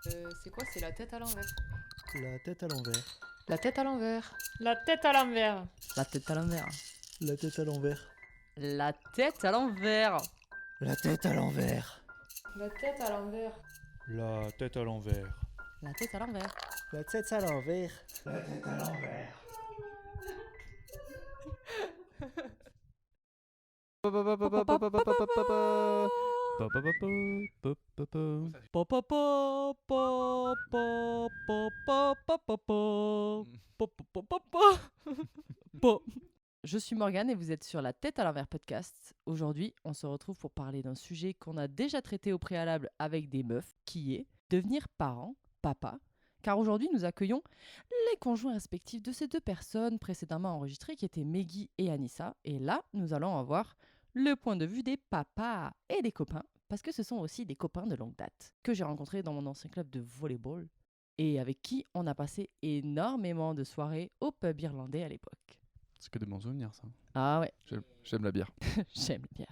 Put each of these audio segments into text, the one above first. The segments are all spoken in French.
C'est quoi? C'est la tête à l'envers. La tête à l'envers. La tête à l'envers. La tête à l'envers. La tête à l'envers. La tête à l'envers. La tête à l'envers. La tête à l'envers. La tête à l'envers. La tête à l'envers. La tête à l'envers. La tête à l'envers. La tête à l'envers. Je suis Morgane et vous êtes sur la tête à l'envers podcast. Aujourd'hui, on se retrouve pour parler d'un sujet qu'on a déjà traité au préalable avec des meufs, qui est devenir parent, papa. Car aujourd'hui, nous accueillons les conjoints respectifs de ces deux personnes précédemment enregistrées, qui étaient Meggy et Anissa. Et là, nous allons avoir le point de vue des papas et des copains, parce que ce sont aussi des copains de longue date, que j'ai rencontrés dans mon ancien club de volleyball, et avec qui on a passé énormément de soirées au pub irlandais à l'époque. C'est que des bons souvenirs, ça. Ah ouais, J'aime la bière. j'aime bien.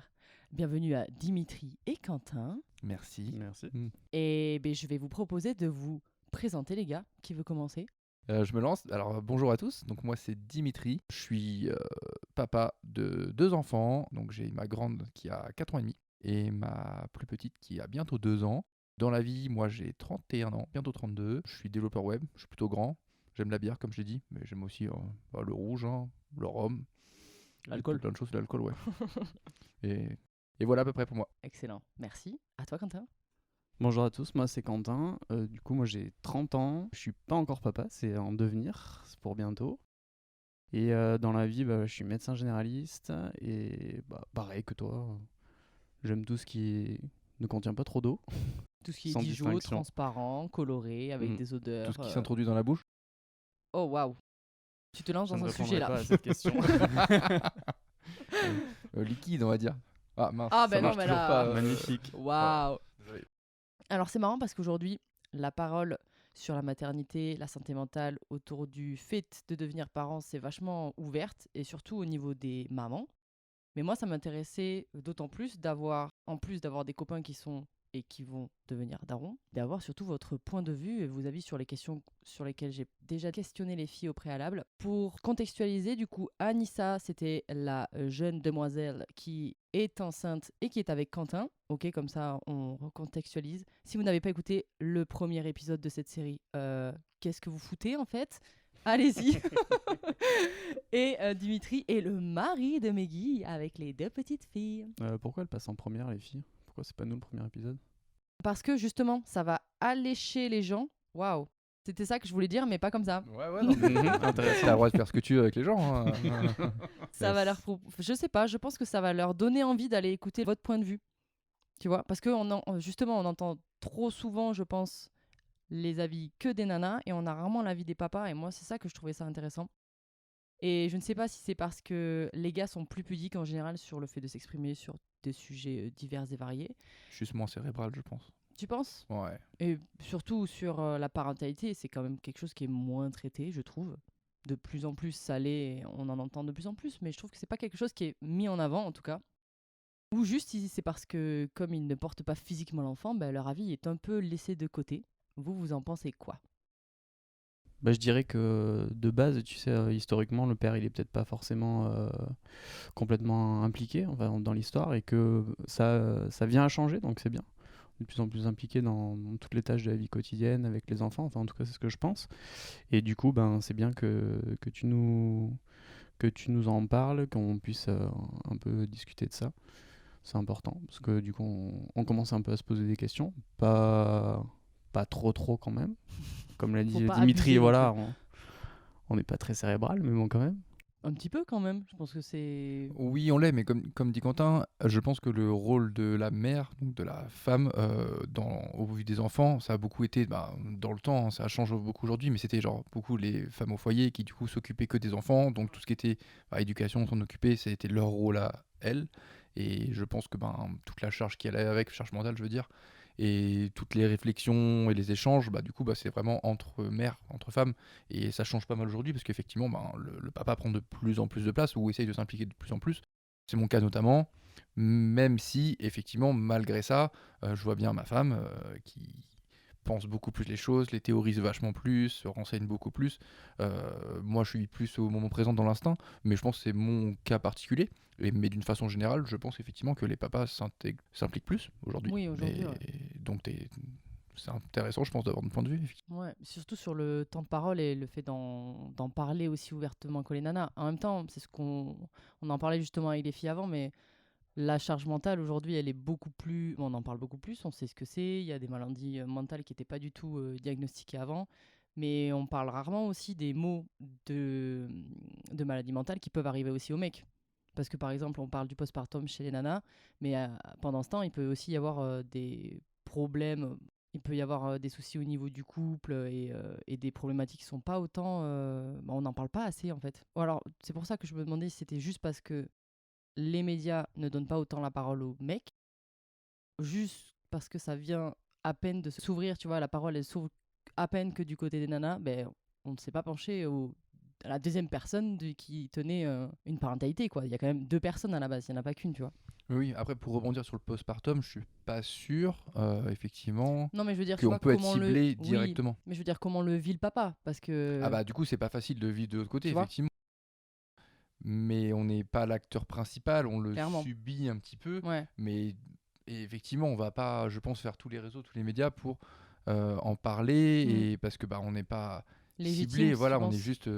Bienvenue à Dimitri et Quentin. Merci. Merci. Et je vais vous proposer de vous présenter, les gars. Qui veut commencer? Je me lance. Alors bonjour à tous. Donc moi c'est Dimitri. Je suis papa de 2 enfants. Donc j'ai ma grande qui a 4 ans et demi et ma plus petite qui a bientôt 2 ans. Dans la vie, moi j'ai 31 ans, bientôt 32. Je suis développeur web. Je suis plutôt grand. J'aime la bière comme j'ai dit, mais j'aime aussi le rouge, le rhum, L'alcool. plein de choses, l'alcool, ouais. et voilà à peu près pour moi. Excellent. Merci. À toi, Quentin. Bonjour à tous, moi c'est Quentin. Du coup, moi j'ai 30 ans. Je suis pas encore papa, c'est en devenir, c'est pour bientôt. Et dans la vie, je suis médecin généraliste et pareil que toi, j'aime tout ce qui ne contient pas trop d'eau. Tout ce qui est Sans Dijon, distinction. transparent, coloré, avec des odeurs. Tout ce qui s'introduit dans la bouche. Oh waouh. Tu te lances Je dans ne un répondrai sujet là. pas à cette question. Liquide, on va dire. Ah mince, Ah, ça ben non, marche mais toujours là, pas. Magnifique. Waouh. Désolé. Alors c'est marrant parce qu'aujourd'hui, la parole sur la maternité, la santé mentale, autour du fait de devenir parent, c'est vachement ouverte, et surtout au niveau des mamans. Mais moi, ça m'intéressait d'autant plus en plus d'avoir des copains qui sont et qui vont devenir darons, d'avoir surtout votre point de vue et vos avis sur les questions sur lesquelles j'ai déjà questionné les filles au préalable. Pour contextualiser, du coup, Anissa, c'était la jeune demoiselle qui est enceinte et qui est avec Quentin. Ok, comme ça, on recontextualise. Si vous n'avez pas écouté le premier épisode de cette série, qu'est-ce que vous foutez en fait? Allez-y. Et Dimitri est le mari de Meggy avec les 2 petites filles. Pourquoi elles passent en première, les filles? Pourquoi c'est pas nous le premier épisode? Parce que justement, ça va allécher les gens. Waouh. C'était ça que je voulais dire, mais pas comme ça. Ouais, non, mais Intéressant. t'as le droit de faire ce que tu veux avec les gens. hein. Ça va leur... Je sais pas, je pense que ça va leur donner envie d'aller écouter votre point de vue. Tu vois? Parce que justement, on entend trop souvent, je pense, les avis que des nanas, et on a rarement l'avis des papas, et moi, c'est ça que je trouvais ça intéressant. Et je ne sais pas si c'est parce que les gars sont plus pudiques en général sur le fait de s'exprimer sur des sujets divers et variés. Juste moins cérébral, je pense. Tu penses? Ouais. Et surtout sur la parentalité, c'est quand même quelque chose qui est moins traité, je trouve. De plus en plus, ça l'est, on en entend de plus en plus, mais je trouve que c'est pas quelque chose qui est mis en avant, en tout cas. Ou juste, c'est parce que, comme ils ne portent pas physiquement l'enfant, leur avis est un peu laissé de côté. Vous en pensez quoi? Je dirais que de base, tu sais, historiquement, le père, il est peut-être pas forcément complètement impliqué dans l'histoire, et que ça vient à changer, donc c'est bien. On est de plus en plus impliqué dans toutes les tâches de la vie quotidienne avec les enfants, enfin en tout cas c'est ce que je pense. Et du coup, c'est bien que tu nous en parles, qu'on puisse un peu discuter de ça. C'est important, parce que du coup, on commence un peu à se poser des questions, pas trop quand même. Comme l'a Faut dit pas Dimitri, abuser non voilà, on n'est pas très cérébral, mais bon quand même. Un petit peu quand même, je pense que c'est... Oui, on l'est, mais comme dit Quentin, je pense que le rôle de la mère, donc de la femme, au vu des enfants, ça a beaucoup été, dans le temps, ça change beaucoup aujourd'hui, mais c'était genre beaucoup les femmes au foyer qui du coup s'occupaient que des enfants, donc tout ce qui était éducation, s'en occuper, c'était leur rôle à elles, et je pense que toute la charge qui allait avec, charge mentale je veux dire, et toutes les réflexions et les échanges, du coup c'est vraiment entre mères, entre femmes, et ça change pas mal aujourd'hui parce qu'effectivement le papa prend de plus en plus de place ou essaye de s'impliquer de plus en plus. C'est mon cas notamment, même si effectivement malgré ça, je vois bien ma femme qui pensent beaucoup plus les choses, les théorisent vachement plus, se renseignent beaucoup plus. Moi, je suis plus au moment présent dans l'instinct, mais je pense que c'est mon cas particulier. Mais d'une façon générale, je pense effectivement que les papas s'impliquent plus aujourd'hui. Oui, aujourd'hui, ouais. Donc c'est intéressant, je pense, d'avoir un point de vue. Ouais, surtout sur le temps de parole et le fait d'en parler aussi ouvertement que les nanas. En même temps, c'est ce qu'on on en parlait justement avec les filles avant, mais la charge mentale aujourd'hui, elle est beaucoup plus. On en parle beaucoup plus, on sait ce que c'est. Il y a des maladies mentales qui n'étaient pas du tout diagnostiquées avant. Mais on parle rarement aussi des mots de maladies mentales qui peuvent arriver aussi aux mecs. Parce que par exemple, on parle du postpartum chez les nanas, mais pendant ce temps, il peut aussi y avoir des problèmes. Il peut y avoir des soucis au niveau du couple et des problématiques qui sont pas autant. On n'en parle pas assez en fait. Ou alors, c'est pour ça que je me demandais si c'était juste parce que les médias ne donnent pas autant la parole aux mecs, juste parce que ça vient à peine de s'ouvrir, tu vois, la parole elle s'ouvre à peine que du côté des nanas, on ne s'est pas penché à la deuxième personne qui tenait une parentalité, quoi. Il y a quand même 2 personnes à la base, il n'y en a pas qu'une, tu vois. Oui, après pour rebondir sur le postpartum, je suis pas sûr, effectivement, Non, mais je veux dire, tu vois, qu'on peut être comment ciblé oui, directement. mais je veux dire, comment le vit le papa, parce que... Ah bah du coup, c'est pas facile de vivre de l'autre côté, Tu vois effectivement. Mais on n'est pas l'acteur principal, on le Clairement. subit un petit peu. Ouais. Mais et effectivement, on va pas, je pense, faire tous les réseaux, tous les médias pour en parler, et parce que on n'est pas Légitime, ciblé, si voilà, tu on est penses. juste.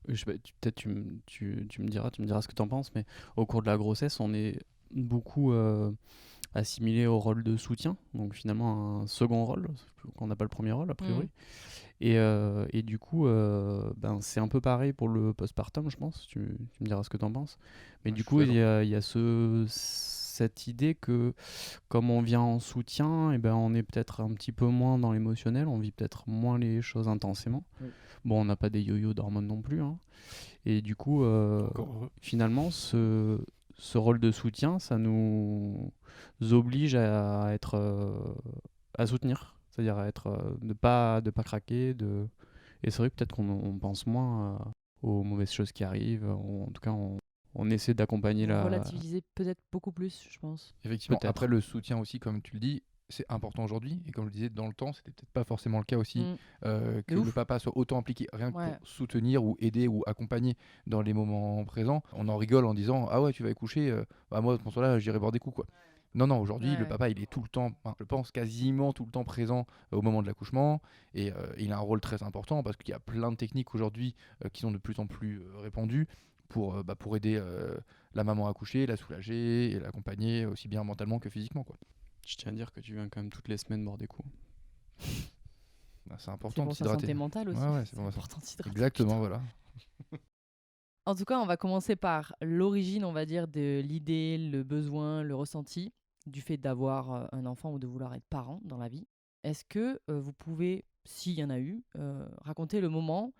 Je sais pas, peut-être tu me diras ce que tu en penses, mais au cours de la grossesse, on est beaucoup assimilé au rôle de soutien, donc finalement un second rôle, qu'on n'a pas le premier rôle a priori. Et du coup, c'est un peu pareil pour le postpartum, je pense. Tu me diras ce que tu en penses. Mais Ouais, du je suis coup, il d'accord. y a cette idée que comme on vient en soutien, on est peut-être un petit peu moins dans l'émotionnel, on vit peut-être moins les choses intensément. Oui. Bon, on n'a pas des yo-yo d'hormones non plus, hein. Et du coup, Encore heureux. finalement, ce rôle de soutien, ça nous oblige à être à soutenir, c'est-à-dire à être de pas craquer, et c'est vrai que peut-être qu'on pense moins aux mauvaises choses qui arrivent, ou en tout cas on essaie d'accompagner Relativiser peut-être beaucoup plus, je pense. Effectivement. Peut-être. Après, le soutien aussi, comme tu le dis, c'est important aujourd'hui. Et comme je le disais, dans le temps, c'était peut-être pas forcément le cas aussi, que ouf. le papa soit autant impliqué, rien que Ouais. pour soutenir ou aider ou accompagner dans les moments présents. On en rigole en disant ah ouais, tu vas coucher, moi pour cela j'irai boire des coups, quoi. Non, aujourd'hui, le Ouais. papa, il est tout le temps, je pense quasiment tout le temps présent au moment de l'accouchement. Et il a un rôle très important parce qu'il y a plein de techniques aujourd'hui qui sont de plus en plus répandues pour aider la maman à accoucher, la soulager et l'accompagner aussi bien mentalement que physiquement, quoi. Je tiens à dire que tu viens quand même toutes les semaines boire des coups. C'est C'est important pour de sa s'hydrater. santé mentale aussi. Ouais, c'est C'est vraiment ça. important de s'hydrater. Exactement, putain. voilà. En tout cas, on va commencer par l'origine, on va dire, de l'idée, le besoin, le ressenti du fait d'avoir un enfant ou de vouloir être parent dans la vie. Est-ce que vous pouvez, s'il y en a eu, raconter le moment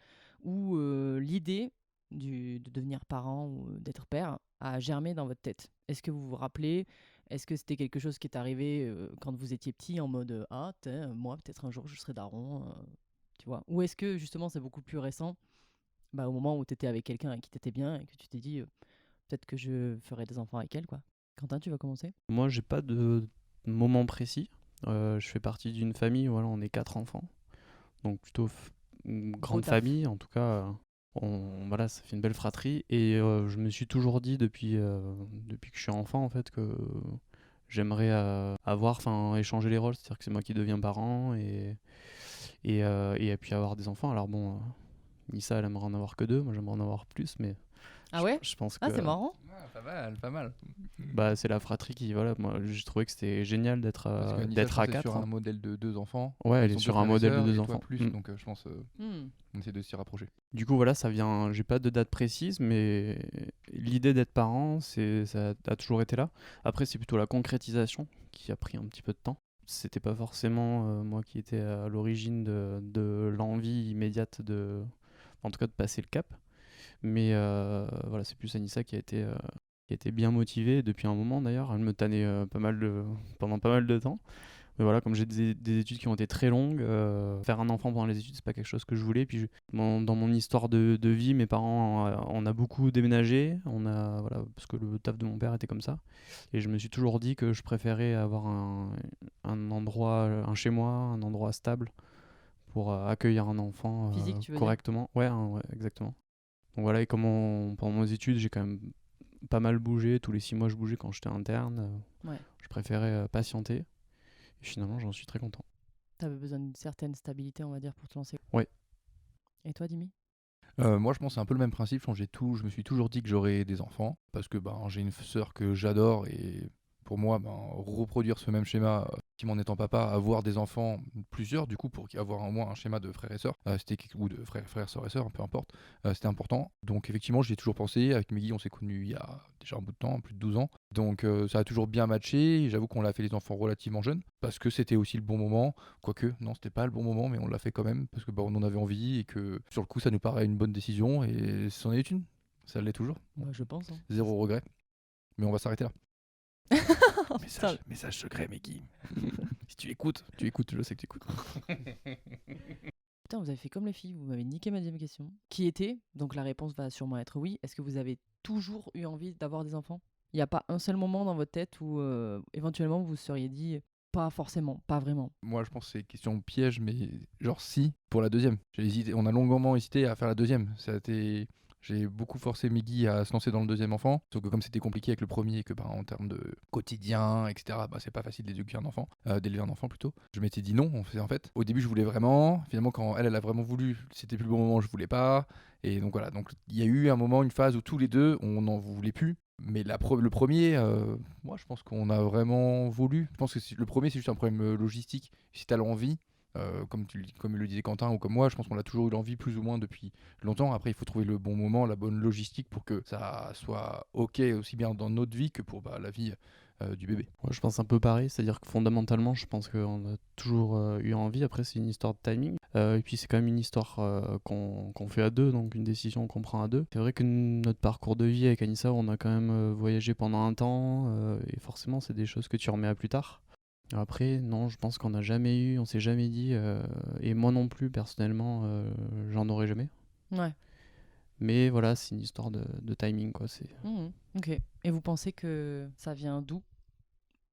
où l'idée de devenir parent ou d'être père a germé dans votre tête? Est-ce que vous vous rappelez? Est-ce que c'était quelque chose qui est arrivé quand vous étiez petit en mode ah, moi, peut-être un jour je serai daron, tu vois? Ou est-ce que justement c'est beaucoup plus récent? Au moment où tu étais avec quelqu'un avec qui t'étais bien et que tu t'es dit peut-être que je ferai des enfants avec elle, quoi. Quentin, tu vas commencer? Moi, j'ai pas de moment précis. Je fais partie d'une famille où voilà, on est 4 enfants, donc plutôt une grande taf. famille. En tout cas, voilà, ça fait une belle fratrie. Et je me suis toujours dit depuis que je suis enfant en fait que j'aimerais échanger les rôles, c'est-à-dire que c'est moi qui deviens parent et puis avoir des enfants. Alors bon, Nissa elle aimerait en avoir que 2, moi j'aimerais en avoir plus, mais Ah ouais? je pense que Ah, c'est marrant. Pas mal, pas mal. c'est la fratrie qui, voilà, moi j'ai trouvé que c'était génial d'être Parce que Anissa, d'être je à pense, est 4. sur un modèle de 2 enfants. Ouais, elle Ils est sont sur deux un frères et modèle de sœurs, 2 et toi enfants. plus, donc je pense on essaie de s'y rapprocher. Du coup, voilà, ça vient. J'ai pas de date précise, mais l'idée d'être parent, ça a toujours été là. Après, c'est plutôt la concrétisation qui a pris un petit peu de temps. C'était pas forcément moi qui était à l'origine de l'envie immédiate en tout cas, de passer le cap. Mais voilà, c'est plus Anissa qui a été bien motivée depuis un moment d'ailleurs. Elle me tannait pendant pas mal de temps. Mais voilà, comme j'ai des études qui ont été très longues, faire un enfant pendant les études, c'est pas quelque chose que je voulais. Puis dans mon histoire de vie, mes parents, on a beaucoup déménagé, voilà, parce que le taf de mon père était comme ça. Et je me suis toujours dit que je préférais avoir un un chez moi, un endroit stable pour accueillir un enfant Physique, tu veux dire? correctement. Ouais, ouais, exactement. Donc voilà, et pendant mes études, j'ai quand même pas mal bougé. Tous les 6 mois, je bougeais quand j'étais interne. Ouais. Je préférais patienter. Et finalement, j'en suis très content. T'avais besoin d'une certaine stabilité, on va dire, pour te lancer. Ouais. Et toi, Dimi? Moi, je pense que c'est un peu le même principe. Je me suis toujours dit que j'aurais des enfants parce que j'ai une sœur que j'adore et pour moi, reproduire ce même schéma, en étant papa, avoir des enfants, plusieurs, du coup, pour avoir au moins un schéma de frères et sœurs, ou de frères, sœurs et sœurs, peu importe, c'était important. Donc, effectivement, j'y ai toujours pensé. Avec Meggy, on s'est connus il y a déjà un bout de temps, plus de 12 ans. Donc, ça a toujours bien matché. Et j'avoue qu'on l'a fait les enfants relativement jeunes parce que c'était aussi le bon moment. Quoique, non, c'était pas le bon moment, mais on l'a fait quand même parce que on en avait envie et que sur le coup, ça nous paraît une bonne décision et c'en est une. Ça l'est toujours. Je pense. Hein. Zéro regret. Mais on va s'arrêter là. Putain. Message secret, Meggy. Si tu écoutes, je sais que tu écoutes. Putain, vous avez fait comme les filles, vous m'avez niqué ma deuxième question. Qui était, donc la réponse va sûrement être oui, est-ce que vous avez toujours eu envie d'avoir des enfants? Il n'y a pas un seul moment dans votre tête où éventuellement vous vous seriez dit pas forcément, pas vraiment. Moi, je pense que c'est une question piège, mais genre si, pour la deuxième. On a longuement hésité à faire la deuxième. J'ai beaucoup forcé Meggy à se lancer dans le deuxième enfant, sauf que comme c'était compliqué avec le premier et que en termes de quotidien, etc., c'est pas facile d'élever un enfant plutôt. Je m'étais dit non, en fait. Au début, je voulais vraiment. Finalement, quand elle a vraiment voulu, c'était plus le bon moment, je voulais pas. Et donc voilà, donc il y a eu un moment, une phase où tous les deux, on n'en voulait plus. Mais le premier, moi je pense qu'on a vraiment voulu. Je pense que le premier, c'est juste un problème logistique. Si tu as l'envie, comme le disait Quentin ou comme moi, je pense qu'on a toujours eu l'envie plus ou moins depuis longtemps. Après, il faut trouver le bon moment, la bonne logistique pour que ça soit OK aussi bien dans notre vie que pour la vie du bébé. Ouais, je pense un peu pareil, c'est-à-dire que fondamentalement, je pense qu'on a toujours eu envie. Après, c'est une histoire de timing. Et puis, c'est quand même une histoire qu'on fait à deux, donc une décision qu'on prend à deux. C'est vrai que notre parcours de vie avec Anissa, on a quand même voyagé pendant un temps. Et forcément, c'est des choses que tu remets à plus tard. Après, non, je pense qu'on on s'est jamais dit, et moi non plus, personnellement, j'en aurais jamais. Ouais. Mais voilà, c'est une histoire de timing, quoi. Ok. Et vous pensez que ça vient d'où?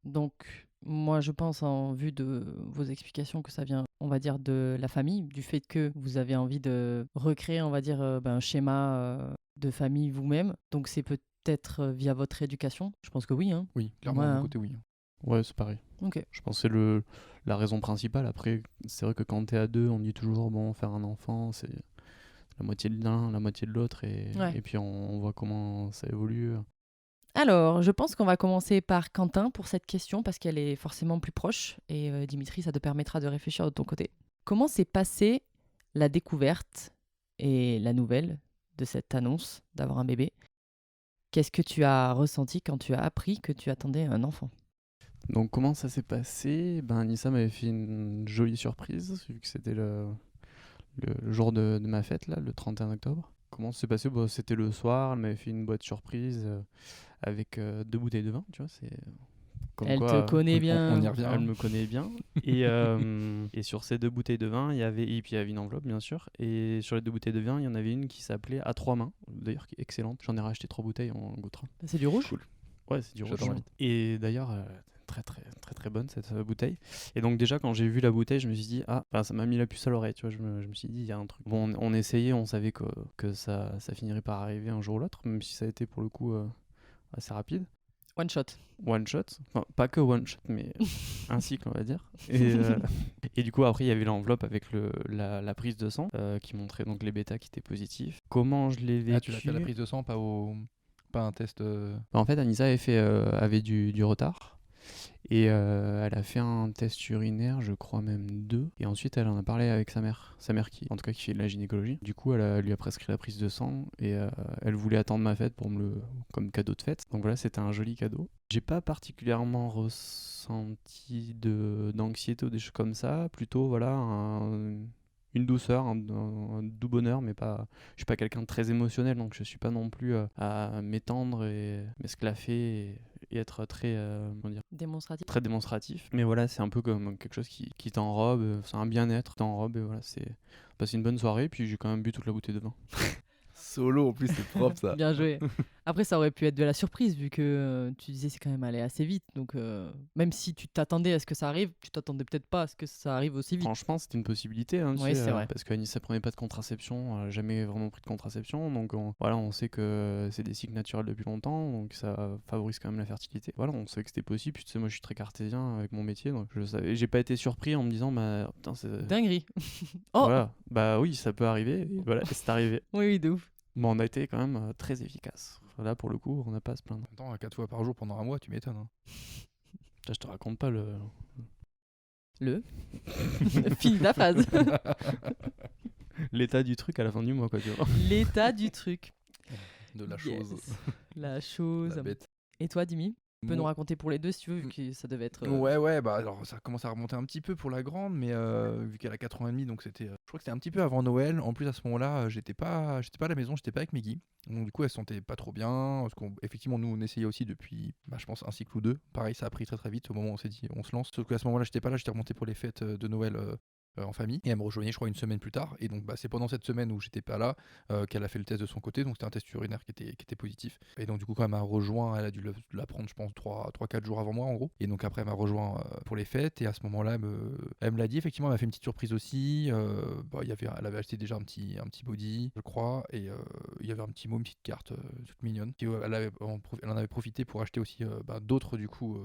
Donc, moi, je pense, en vue de vos explications, que ça vient, on va dire, de la famille, du fait que vous avez envie de recréer, on va dire, un schéma de famille vous-même. Donc, c'est peut-être via votre éducation. Je pense que oui. Hein. Oui, clairement, Ouais, de mon hein. côté, oui. Ouais, c'est pareil. Ok. Je pense que c'est la raison principale. Après, c'est vrai que quand t'es à deux, on dit toujours, bon, faire un enfant, c'est la moitié de l'un, la moitié de l'autre, et puis on voit comment ça évolue. Alors, je pense qu'on va commencer par Quentin pour cette question, parce qu'elle est forcément plus proche, et Dimitri, ça te permettra de réfléchir de ton côté. Comment s'est passée la découverte et la nouvelle de cette annonce d'avoir un bébé? Qu'est-ce que tu as ressenti quand tu as appris que tu attendais un enfant? Donc comment ça s'est passé? Anissa m'avait fait une jolie surprise, vu que c'était le jour de ma fête, là, le 31 octobre. Comment ça s'est passé? C'était le soir, elle m'avait fait une boîte surprise avec 2 bouteilles de vin, tu vois. Elle te connaît bien. On y revient. Elle me connaît bien. Et sur ces 2 bouteilles de vin, et puis il y avait une enveloppe, bien sûr. Et sur les 2 bouteilles de vin, il y en avait une qui s'appelait À 3 mains, d'ailleurs, qui est excellente. J'en ai racheté 3 bouteilles en goûtant. C'est du rouge? Cool. Ouais, c'est du rouge. J'adore. Et d'ailleurs, très très très très bonne cette bouteille. Et donc déjà quand j'ai vu la bouteille, je me suis dit ça m'a mis la puce à l'oreille, tu vois. Je me suis dit il y a un truc. Bon, on essayait, on savait que ça finirait par arriver un jour ou l'autre, même si ça a été pour le coup assez rapide. One shot. One shot, enfin pas que one shot, mais un cycle, on va dire. Et du coup après il y avait l'enveloppe avec la prise de sang qui montrait donc les bêtas qui étaient positifs. Comment je l'ai vécu? Tu l'as fait à la prise de sang, pas un test. En fait, Anissa avait du retard. Et elle a fait un test urinaire, je crois même 2. Et ensuite, elle en a parlé avec sa mère qui fait de la gynécologie. Du coup, elle lui a prescrit la prise de sang et elle voulait attendre ma fête comme cadeau de fête. Donc voilà, c'était un joli cadeau. J'ai pas particulièrement ressenti d'anxiété ou des choses comme ça. Plutôt, voilà, une douceur, un doux bonheur, mais je suis pas quelqu'un de très émotionnel, donc je suis pas non plus à m'étendre et m'esclaffer et être très démonstratif. Très démonstratif. Mais voilà, c'est un peu comme quelque chose qui t'enrobe, c'est un bien-être, t'enrobe, et voilà, c'est passer une bonne soirée, puis j'ai quand même bu toute la bouteille de vin. Solo en plus, c'est propre ça. Bien joué. Après, ça aurait pu être de la surprise, vu que tu disais c'est quand même allé assez vite. Donc, même si tu t'attendais à ce que ça arrive, tu t'attendais peut-être pas à ce que ça arrive aussi vite. Franchement, c'était une possibilité, hein, tu Oui, sais, c'est vrai. parce qu'Anissa prenait pas de contraception, elle a jamais vraiment pris de contraception, donc on sait que c'est des cycles naturels depuis longtemps, donc ça favorise quand même la fertilité. Voilà, on savait que c'était possible. Puis, tu sais, moi, je suis très cartésien avec mon métier, donc je savais. J'ai pas été surpris en me disant, bah putain, c'est. Dinguerie. Oh Voilà, bah oui, ça peut arriver. Et voilà, c'est arrivé. Oui, oui, de ouf. Bon, on a été quand même très efficace. Là, pour le coup, on n'a pas à se plaindre. En même temps, 4 fois par jour pendant un mois, tu m'étonnes. Hein. Là, je te raconte pas le. Fini ta phrase. L'état du truc à la fin du mois, quoi, tu vois. L'état du truc. De la Yes. chose. La chose. La bête. Et toi, Dimi, tu peux nous Moi- raconter pour les deux si tu veux, vu que ça devait être. Ouais, bah alors ça commence à remonter un petit peu pour la grande, mais vu qu'elle a 4 ans et demi, donc c'était, je crois que c'était un petit peu avant Noël. En plus à ce moment-là, j'étais pas à la maison, j'étais pas avec Meggy. Donc du coup elle se sentait pas trop bien, parce qu'effectivement nous on essayait aussi depuis, je pense un cycle ou deux. Pareil, ça a pris très très vite au moment où on s'est dit on se lance. Sauf qu'à ce moment-là j'étais pas là, j'étais remonté pour les fêtes de Noël. En famille et elle me rejoignait je crois une semaine plus tard et donc c'est pendant cette semaine où j'étais pas là qu'elle a fait le test de son côté, donc c'était un test urinaire qui était positif et donc du coup quand elle m'a rejoint, elle a dû l'apprendre je pense 3-4 jours avant moi en gros, et donc après elle m'a rejoint pour les fêtes et à ce moment là elle me l'a dit, effectivement elle m'a fait une petite surprise aussi. Elle avait acheté déjà un petit body je crois, et il y avait un petit mot, une petite carte toute mignonne elle en avait profité pour acheter aussi d'autres du coup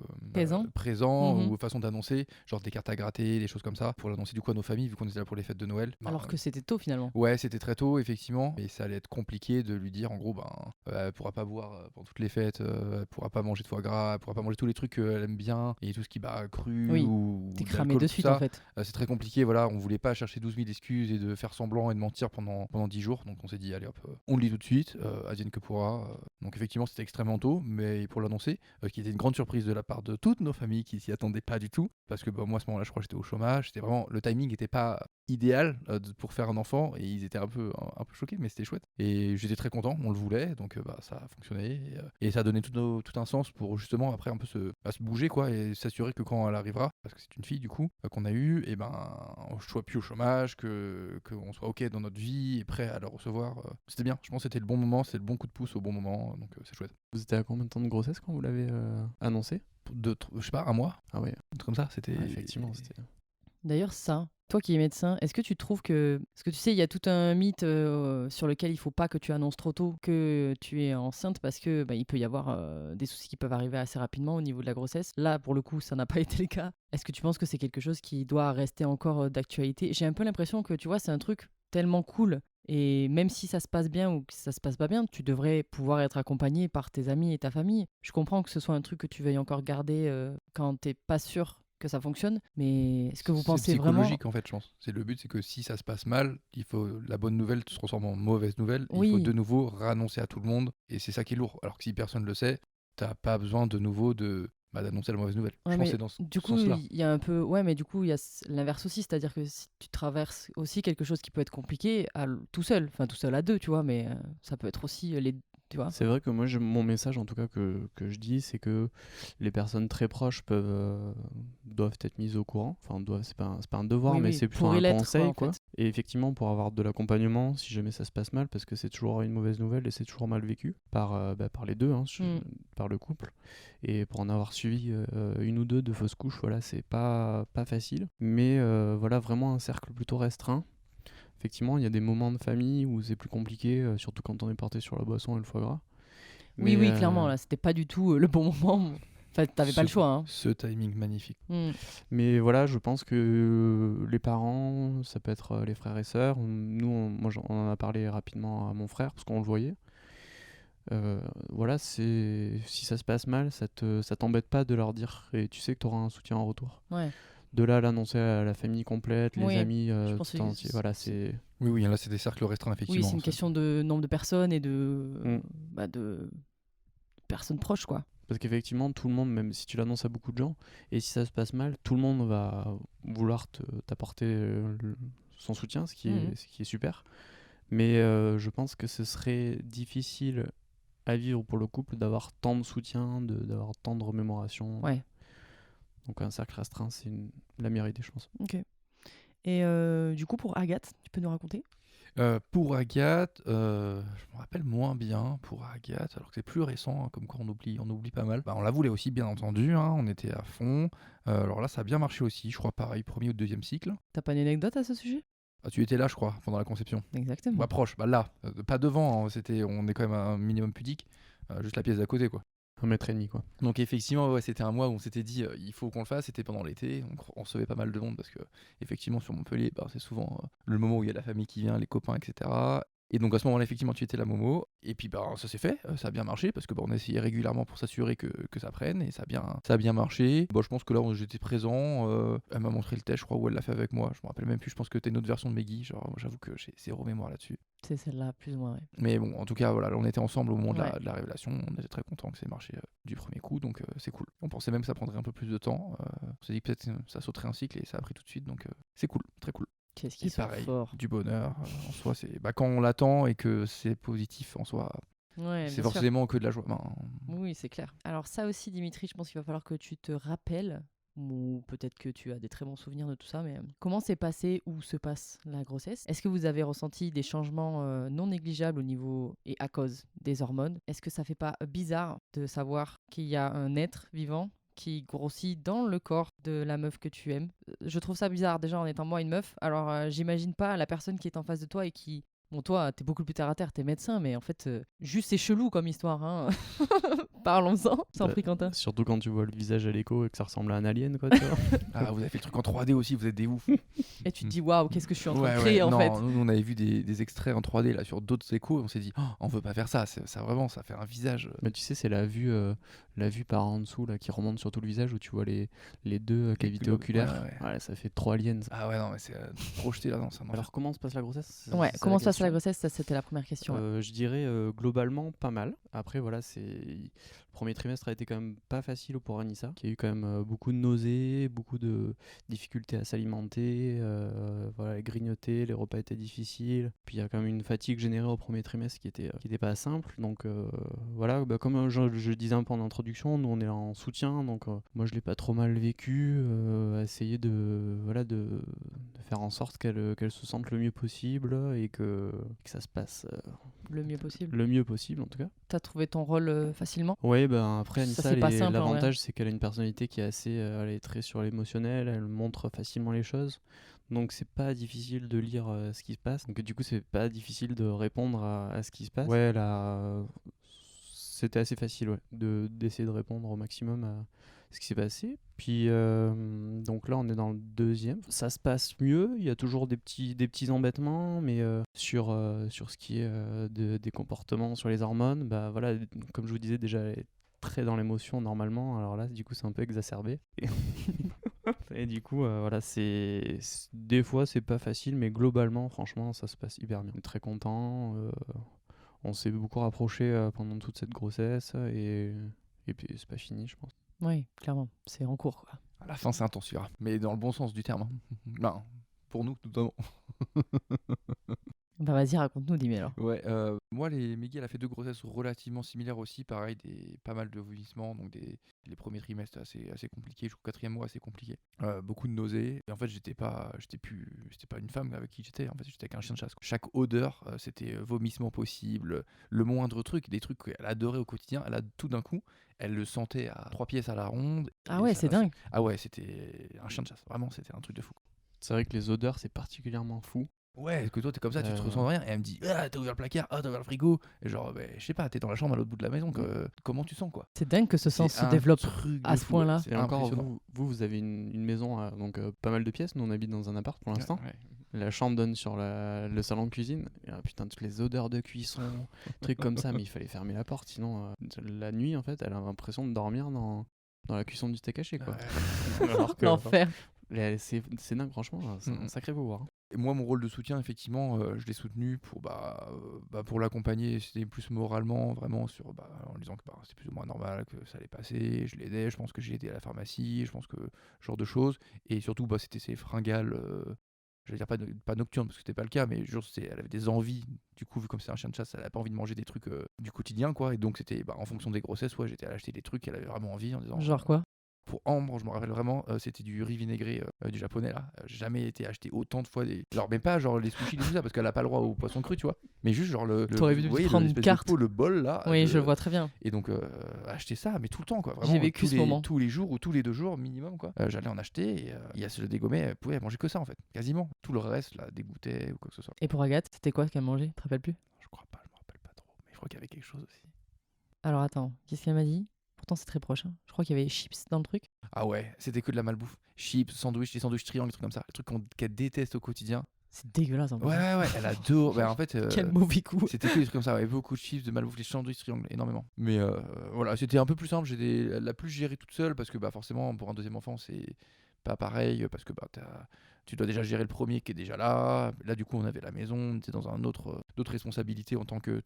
présents Mhm. ou façon d'annoncer, genre des cartes à gratter, des choses comme ça, pour l'annoncer du coup à nos familles vu qu'on était là pour les fêtes de Noël. Alors que c'était tôt finalement. Ouais, c'était très tôt effectivement, et ça allait être compliqué de lui dire en gros elle pourra pas boire pendant toutes les fêtes, elle pourra pas manger de foie gras, elle pourra pas manger tous les trucs qu'elle aime bien et tout ce qui cru Oui, ou T'es de cramé l'alcool, de tout suite ça. en fait. C'est très compliqué, voilà, on voulait pas chercher 12 000 excuses et de faire semblant et de mentir pendant 10 jours, donc on s'est dit allez hop, on le dit tout de suite, advienne que pourra. Donc effectivement c'était extrêmement tôt, mais pour l'annoncer, qui était une grande surprise de la part de toutes nos familles qui s'y attendaient pas du tout, parce que moi à ce moment-là je crois que j'étais au chômage, c'était vraiment, le timing n'était pas idéal pour faire un enfant et ils étaient un peu choqués, mais c'était chouette et j'étais très content, on le voulait, donc ça a fonctionné et ça a donné tout un sens pour justement après un peu se bouger quoi, et s'assurer que quand elle arrivera, parce que c'est une fille du coup qu'on a eu, et je sois plus au chômage, qu'on soit ok dans notre vie et prêt à le recevoir. C'était bien, je pense que c'était le bon moment, c'est le bon coup de pouce au bon moment, donc c'est chouette. Vous étiez à combien de temps de grossesse quand vous l'avez annoncé? Je sais pas, un mois, Ah ouais, un truc comme ça, c'était effectivement, c'était. D'ailleurs, ça, toi qui es médecin, est-ce que tu trouves que. Parce que tu sais, il y a tout un mythe sur lequel il faut pas que tu annonces trop tôt que tu es enceinte parce que il peut y avoir des soucis qui peuvent arriver assez rapidement au niveau de la grossesse. Là, pour le coup, ça n'a pas été le cas. Est-ce que tu penses que c'est quelque chose qui doit rester encore d'actualité? J'ai un peu l'impression que, tu vois, c'est un truc tellement cool. Et même si ça se passe bien ou que ça se passe pas bien, tu devrais pouvoir être accompagné par tes amis et ta famille. Je comprends que ce soit un truc que tu veuilles encore garder quand t'es pas sûr que ça fonctionne, mais est-ce que vous pensez c'est vraiment... psychologique en fait, je pense. C'est le but, c'est que si ça se passe mal, la bonne nouvelle se transforme en mauvaise nouvelle. Oui. Il faut de nouveau réannoncer à tout le monde, et c'est ça qui est lourd. Alors que si personne le sait, t'as pas besoin de nouveau d'annoncer la mauvaise nouvelle. Ouais, je pense mais que c'est dans ce du coup, sens-là. il y a un peu... Ouais, mais du coup, il y a l'inverse aussi, c'est-à-dire que si tu traverses aussi quelque chose qui peut être compliqué tout seul à deux, tu vois, mais ça peut être aussi les... Tu vois. C'est vrai que moi, mon message en tout cas que je dis, c'est que les personnes très proches doivent être mises au courant. Enfin, c'est pas un devoir, Oui, mais oui, c'est plutôt pourraient un l'être, conseil, en quoi. fait. Et effectivement, pour avoir de l'accompagnement, si jamais ça se passe mal, parce que c'est toujours une mauvaise nouvelle et c'est toujours mal vécu par les deux, hein, par le couple. Et pour en avoir suivi une ou deux de fausses couches, voilà, c'est pas facile. Mais voilà, vraiment un cercle plutôt restreint. Effectivement, il y a des moments de famille où c'est plus compliqué, surtout quand on est porté sur la boisson et le foie gras. Oui, Mais, clairement, là, c'était pas du tout le bon moment. Enfin, t'avais pas le choix. Hein. Ce timing magnifique. Mais voilà, je pense que les parents, ça peut être les frères et sœurs. Nous, on en a parlé rapidement à mon frère, parce qu'on le voyait. Voilà, si ça se passe mal, ça t'embête pas de leur dire, et tu sais que tu auras un soutien en retour. Ouais. De là à l'annoncer à la famille complète, les Oui, amis, je pense tout que entier. Voilà, c'est... Oui, là c'est des cercles restreints, effectivement. Oui, c'est une question de nombre de personnes et de Mm. de personnes proches, quoi. Parce qu'effectivement, tout le monde, même si tu l'annonces à beaucoup de gens, et si ça se passe mal, tout le monde va vouloir t'apporter son soutien, ce qui est super. Mais je pense que ce serait difficile à vivre pour le couple d'avoir tant de soutien, d'avoir tant de remémoration. Ouais. Donc un cercle restreint, c'est la meilleure idée, je pense. Ok. Et du coup, pour Agathe, tu peux nous raconter? Pour Agathe, je me rappelle moins bien pour Agathe, alors que c'est plus récent, hein, comme quoi on oublie pas mal. Bah, on la voulait aussi, bien entendu, hein, on était à fond. Alors là, ça a bien marché aussi, je crois pareil, premier ou deuxième cycle. T'as pas une anecdote à ce sujet? Ah, tu étais là, je crois, pendant la conception. Exactement. Bah proche, bah là, pas devant, hein, on est quand même à un minimum pudique, juste la pièce d'à côté, quoi. 1,5 m quoi. Donc effectivement, ouais, c'était un mois où on s'était dit il faut qu'on le fasse. C'était pendant l'été, donc on recevait pas mal de monde parce que effectivement sur Montpellier, bah, c'est souvent le moment où il y a la famille qui vient, les copains, etc. Et donc à ce moment-là, effectivement, tu étais la Momo. Et puis bah, ça s'est fait, ça a bien marché parce que bah, on essayait régulièrement pour s'assurer que ça prenne et ça a bien marché. Bon, je pense que là, j'étais présent. Elle m'a montré le test, je crois, où elle l'a fait avec moi. Je me rappelle même plus, je pense que t'es une autre version de Meggy. Genre, moi, j'avoue que j'ai zéro mémoire là-dessus. C'est celle-là, plus ou moins, ouais. Mais bon, en tout cas, voilà, on était ensemble au moment Ouais. de la révélation. On était très contents que ça ait marché du premier coup, donc c'est cool. On pensait même que ça prendrait un peu plus de temps. On s'est dit que peut-être ça sauterait un cycle et ça a pris tout de suite, donc c'est cool, très cool. Qu'est-ce Et qu'ils sont pareil, forts. du bonheur. En soi, c'est quand on l'attend et que c'est positif en soi, Ouais, c'est bien sûr. forcément que de la joie. Ben, Oui, c'est clair. Alors ça aussi, Dimitri, je pense qu'il va falloir que tu te rappelles, ou peut-être que tu as des très bons souvenirs de tout ça, mais comment s'est passé ou se passe la grossesse? Est-ce que vous avez ressenti des changements non négligeables au niveau et à cause des hormones? Est-ce que ça fait pas bizarre de savoir qu'il y a un être vivant qui grossit dans le corps de la meuf que tu aimes? Je trouve ça bizarre déjà en étant moi une meuf, alors j'imagine pas la personne qui est en face de toi et qui... Bon, toi, t'es beaucoup plus terre à terre, t'es médecin, mais en fait, juste c'est chelou comme histoire, hein. Parlons-en, sans prix Quentin. Surtout quand tu vois le visage à l'écho et que ça ressemble à un alien, quoi, tu vois. Ah, vous avez fait le truc en 3D aussi, vous êtes des oufs. Et tu te dis, waouh, qu'est-ce que je suis en train de Ouais, créer en non, fait. nous on avait vu des extraits en 3D là sur d'autres échos et on s'est dit oh, on veut pas faire ça, ça vraiment ça fait un visage. Mais tu sais, c'est la vue par en dessous là, qui remonte sur tout le visage où tu vois les deux cavités globes, oculaires. ouais. Ouais, ça fait trop aliens. Ah ouais non mais c'est projeté là, non, ça Alors comment se passe la grossesse? Ouais, C'est comment la se passe la question. grossesse? Ça, c'était la première question. Ouais. Je dirais globalement pas mal. Après voilà, le premier trimestre a été quand même pas facile pour Anissa, qui a eu quand même beaucoup de nausées, beaucoup de difficultés à s'alimenter, voilà, elle grignotait, les repas étaient difficiles. Puis il y a quand même une fatigue générée au premier trimestre qui était pas simple. Donc voilà, bah, comme je disais un peu en introduction, nous on est en soutien, donc moi je l'ai pas trop mal vécu, à essayer de faire en sorte qu'elle se sente le mieux possible et que ça se passe Le mieux possible. le mieux possible en tout cas. T'as trouvé ton rôle facilement? Ouais, ben après Ça, Anissa, c'est pas simple, en vrai. l'avantage c'est qu'elle a une personnalité qui est assez, elle est très sur l'émotionnel, elle montre facilement les choses. Donc c'est pas difficile de lire ce qui se passe. Donc du coup c'est pas difficile de répondre à ce qui se passe. Ouais, là c'était assez facile, ouais, d'essayer de répondre au maximum à ce qui s'est passé. Puis donc là on est dans le deuxième. Ça se passe mieux, il y a toujours des petits embêtements, mais sur ce qui est des comportements, sur les hormones, bah voilà, comme je vous disais déjà, elle est très dans l'émotion normalement, alors là du coup c'est un peu exacerbé. Et du coup voilà, des fois c'est pas facile, mais globalement franchement ça se passe hyper bien. On est très content, on s'est beaucoup rapprochés pendant toute cette grossesse et puis c'est pas fini je pense. Oui, clairement. C'est en cours, quoi. À la fin c'est intense, mais dans le bon sens du terme. Ben, pour nous notamment. Bah vas-y, raconte-nous, dis-moi alors. Ouais, moi Meggy elle a fait 2 grossesses relativement similaires aussi, pareil, pas mal de vomissements, donc les premiers trimestres assez compliqués, jusqu'au 4e mois assez compliqué. Beaucoup de nausées, et en fait c'était pas une femme avec qui j'étais, en fait j'étais avec un chien de chasse. Chaque odeur, c'était vomissement possible, le moindre truc, des trucs qu'elle adorait au quotidien, tout d'un coup, elle le sentait à 3 pièces à la ronde. Ah et ouais, ça- c'est dingue. Ah ouais, c'était un chien de chasse, vraiment c'était un truc de fou. C'est vrai que les odeurs c'est particulièrement fou. Ouais, parce que toi t'es comme ça, tu te Euh. ressens rien, et elle me dit ah t'as ouvert le placard, ah t'as ouvert le frigo, et genre je sais pas, t'es dans la chambre à l'autre bout de la maison, comment tu sens quoi? C'est dingue que ce C'est sens se un développe truc de à ce fou, point-là. ouais, c'est Et encore, impressionnant. vous avez une maison, donc pas mal de pièces. Nous, on habite dans un appart pour l'instant. Ouais. La chambre donne sur le salon de cuisine. Et, putain, toutes les odeurs de cuisson, trucs comme ça. Mais il fallait fermer la porte. Sinon, la nuit, en fait, elle a l'impression de dormir dans la cuisson du steak haché, quoi. Alors que, L'enfer. c'est dingue, franchement. C'est un sacré pouvoir. Et moi, mon rôle de soutien, effectivement, je l'ai soutenu pour l'accompagner. C'était plus moralement, vraiment, en lui disant que c'était plus ou moins normal, que ça allait passer. Je l'aidais, je pense que j'ai aidé à la pharmacie, je pense que ce genre de choses. Et surtout, c'était ses fringales, je vais dire pas nocturnes, parce que c'était pas le cas, mais elle avait des envies. Du coup, vu comme c'est un chien de chasse, elle avait pas envie de manger des trucs du quotidien, quoi. Et donc, c'était en fonction des grossesses, ouais, j'étais allé acheter des trucs qu'elle avait vraiment envie en disant. Genre quoi? Pour Ambre, je me rappelle vraiment, c'était du riz vinaigré du japonais là. J'ai jamais été acheté autant de fois genre même pas genre les sushis et tout ça parce qu'elle a pas le droit au poisson cru, tu vois. Mais juste genre T'aurais dû vous voyez, prendre une l'espèce carte. de pot, le bol là. Oui, je le vois très bien. Et donc acheter ça mais tout le temps quoi. Vraiment, J'ai vécu ce moment. tous les jours ou tous les 2 jours minimum quoi. J'allais en acheter et il y a ce dégommé, elle pouvait manger que ça en fait, quasiment. Tout le reste là dégoûtait ou quoi que ce soit. Et pour Agathe, c'était quoi qu'elle mangeait? Tu te rappelles plus? Je crois pas, je me rappelle pas trop, mais je crois qu'il y avait quelque chose aussi. Alors attends, qu'est-ce qu'elle m'a dit? Pourtant c'est très proche. Hein. Je crois qu'il y avait chips dans le truc. Ah ouais, c'était que de la malbouffe. Chips, sandwichs, les sandwichs triangles, des trucs comme ça, les trucs qu'elle déteste au quotidien. C'est dégueulasse en plus. Ouais, elle adore. Bah, en fait, Quel mauvais coup. c'était que des trucs comme ça, ouais, beaucoup de chips, de malbouffe, les sandwichs triangles, énormément. Mais voilà, c'était un peu plus simple. Elle l'a plus géré toute seule parce que bah, forcément, pour un deuxième enfant, c'est pas pareil parce que bah, tu dois déjà gérer le premier qui est déjà là. Là, du coup, on avait la maison, on était dans d'autres responsabilités en tant que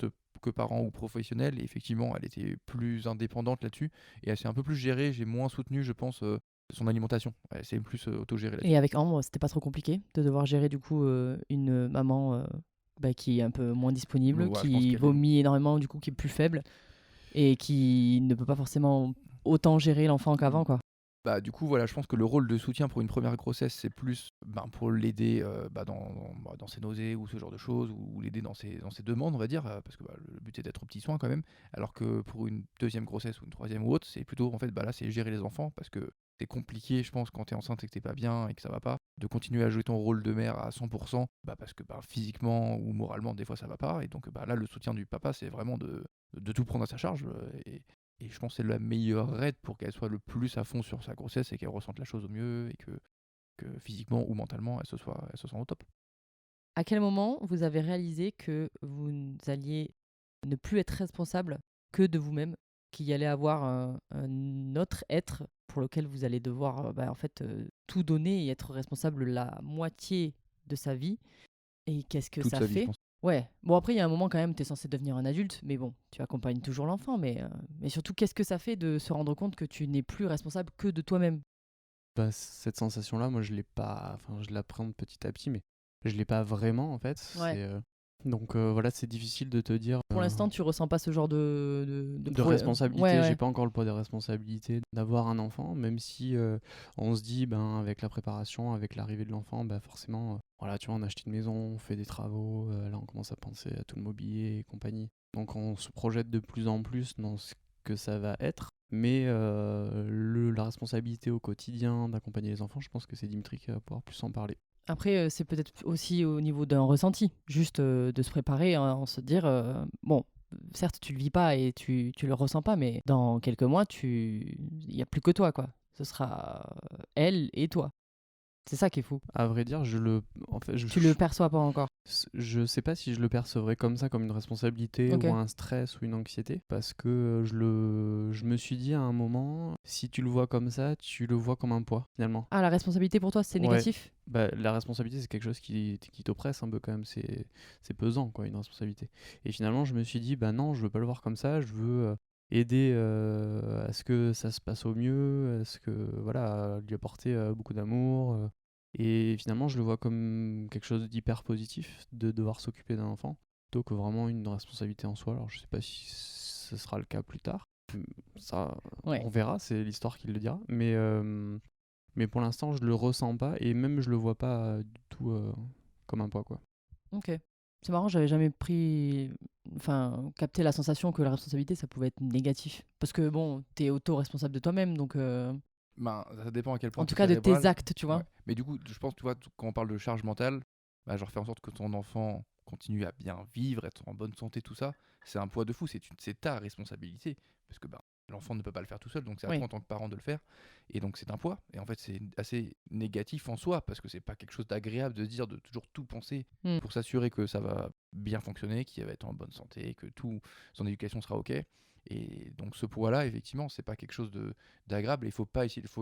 parent ou professionnel. Et effectivement, elle était plus indépendante là-dessus et elle s'est un peu plus gérée. J'ai moins soutenu, je pense, son alimentation. Elle s'est plus autogérée là-dessus. Et avec Ambre, c'était pas trop compliqué de devoir gérer du coup une maman qui est un peu moins disponible, Ouais, je pense qui qu'elle vomit énormément, du coup qui est plus faible et qui ne peut pas forcément autant gérer l'enfant qu'avant quoi. Bah, du coup, voilà, je pense que le rôle de soutien pour une première grossesse, c'est plus pour l'aider dans ses nausées ou ce genre de choses, ou l'aider dans ses demandes, on va dire, parce que le but est d'être au petit soin quand même. Alors que pour une deuxième grossesse ou une troisième ou autre, c'est plutôt, en fait, là, c'est gérer les enfants, parce que c'est compliqué, je pense, quand t'es enceinte et que t'es pas bien et que ça va pas, de continuer à jouer ton rôle de mère à 100%, parce que physiquement ou moralement, des fois, ça va pas. Et donc, là, le soutien du papa, c'est vraiment de tout prendre à sa charge. Et je pense que c'est la meilleure aide pour qu'elle soit le plus à fond sur sa grossesse et qu'elle ressente la chose au mieux et que physiquement ou mentalement, elle se sent au top. À quel moment vous avez réalisé que vous alliez ne plus être responsable que de vous-même, qu'il y allait avoir un autre être pour lequel vous allez devoir tout donner et être responsable la moitié de sa vie? Et qu'est-ce que Toute ça sa vie, je fait? pense. Ouais, bon après il y a un moment quand même, tu es censé devenir un adulte, mais bon, tu accompagnes toujours l'enfant, mais surtout qu'est-ce que ça fait de se rendre compte que tu n'es plus responsable que de toi-même? Bah, cette sensation-là, moi, je l'ai pas. Enfin, je l'appréhende petit à petit, mais je l'ai pas vraiment en fait. Ouais. Donc voilà, c'est difficile de te dire. Pour l'instant, tu ressens pas ce genre de responsabilité. Ouais, J'ai ouais. pas encore le poids des responsabilités d'avoir un enfant, même si on se dit, avec la préparation, avec l'arrivée de l'enfant, forcément, voilà, tu vois, on a acheté une maison, on fait des travaux, là on commence à penser à tout le mobilier et compagnie. Donc on se projette de plus en plus dans ce que ça va être. Mais la responsabilité au quotidien d'accompagner les enfants, je pense que c'est Dimitri qui va pouvoir plus en parler. Après, c'est peut-être aussi au niveau d'un ressenti, juste de se préparer, en se dire, bon, certes, tu le vis pas et tu le ressens pas, mais dans quelques mois, il y a plus que toi, quoi. Ce sera elle et toi. C'est ça qui est fou. À vrai dire, Tu le perçois pas encore. Je sais pas si je le percevrais comme ça, comme une responsabilité Ok. ou un stress ou une anxiété, parce que je me suis dit à un moment, si tu le vois comme ça, tu le vois comme un poids finalement. Ah, la responsabilité pour toi, c'est Ouais. négatif? La responsabilité, c'est quelque chose qui t'oppresse un peu quand même, c'est pesant quoi, une responsabilité. Et finalement, je me suis dit, non, je veux pas le voir comme ça, je veux aider à ce que ça se passe au mieux, à ce que voilà, lui apporter beaucoup d'amour. Et finalement, je le vois comme quelque chose d'hyper positif de devoir s'occuper d'un enfant, plutôt que vraiment une responsabilité en soi. Alors, je sais pas si ce sera le cas plus tard. Ça, Ouais. on verra, c'est l'histoire qui le dira. Mais pour l'instant, je le ressens pas et même je le vois pas du tout comme un poids, quoi. Ok. C'est marrant, j'avais jamais capté la sensation que la responsabilité, ça pouvait être négatif. Parce que bon, t'es auto-responsable de toi-même, donc Ça dépend à quel point en tout t'es cas de tes cérébral. actes, tu vois. Ouais. Mais du coup, je pense, tu vois, quand on parle de charge mentale, genre faire en sorte que ton enfant continue à bien vivre, être en bonne santé, tout ça, c'est un poids de fou, c'est ta responsabilité. Parce que l'enfant ne peut pas le faire tout seul, donc c'est à Oui. toi en tant que parent de le faire. Et donc c'est un poids. Et en fait, c'est assez négatif en soi, parce que c'est pas quelque chose d'agréable de dire, de toujours tout penser Mm. pour s'assurer que ça va bien fonctionner, qu'il va être en bonne santé, que tout son éducation sera OK. Et donc ce poids-là, effectivement, c'est pas quelque chose d'agréable. Il faut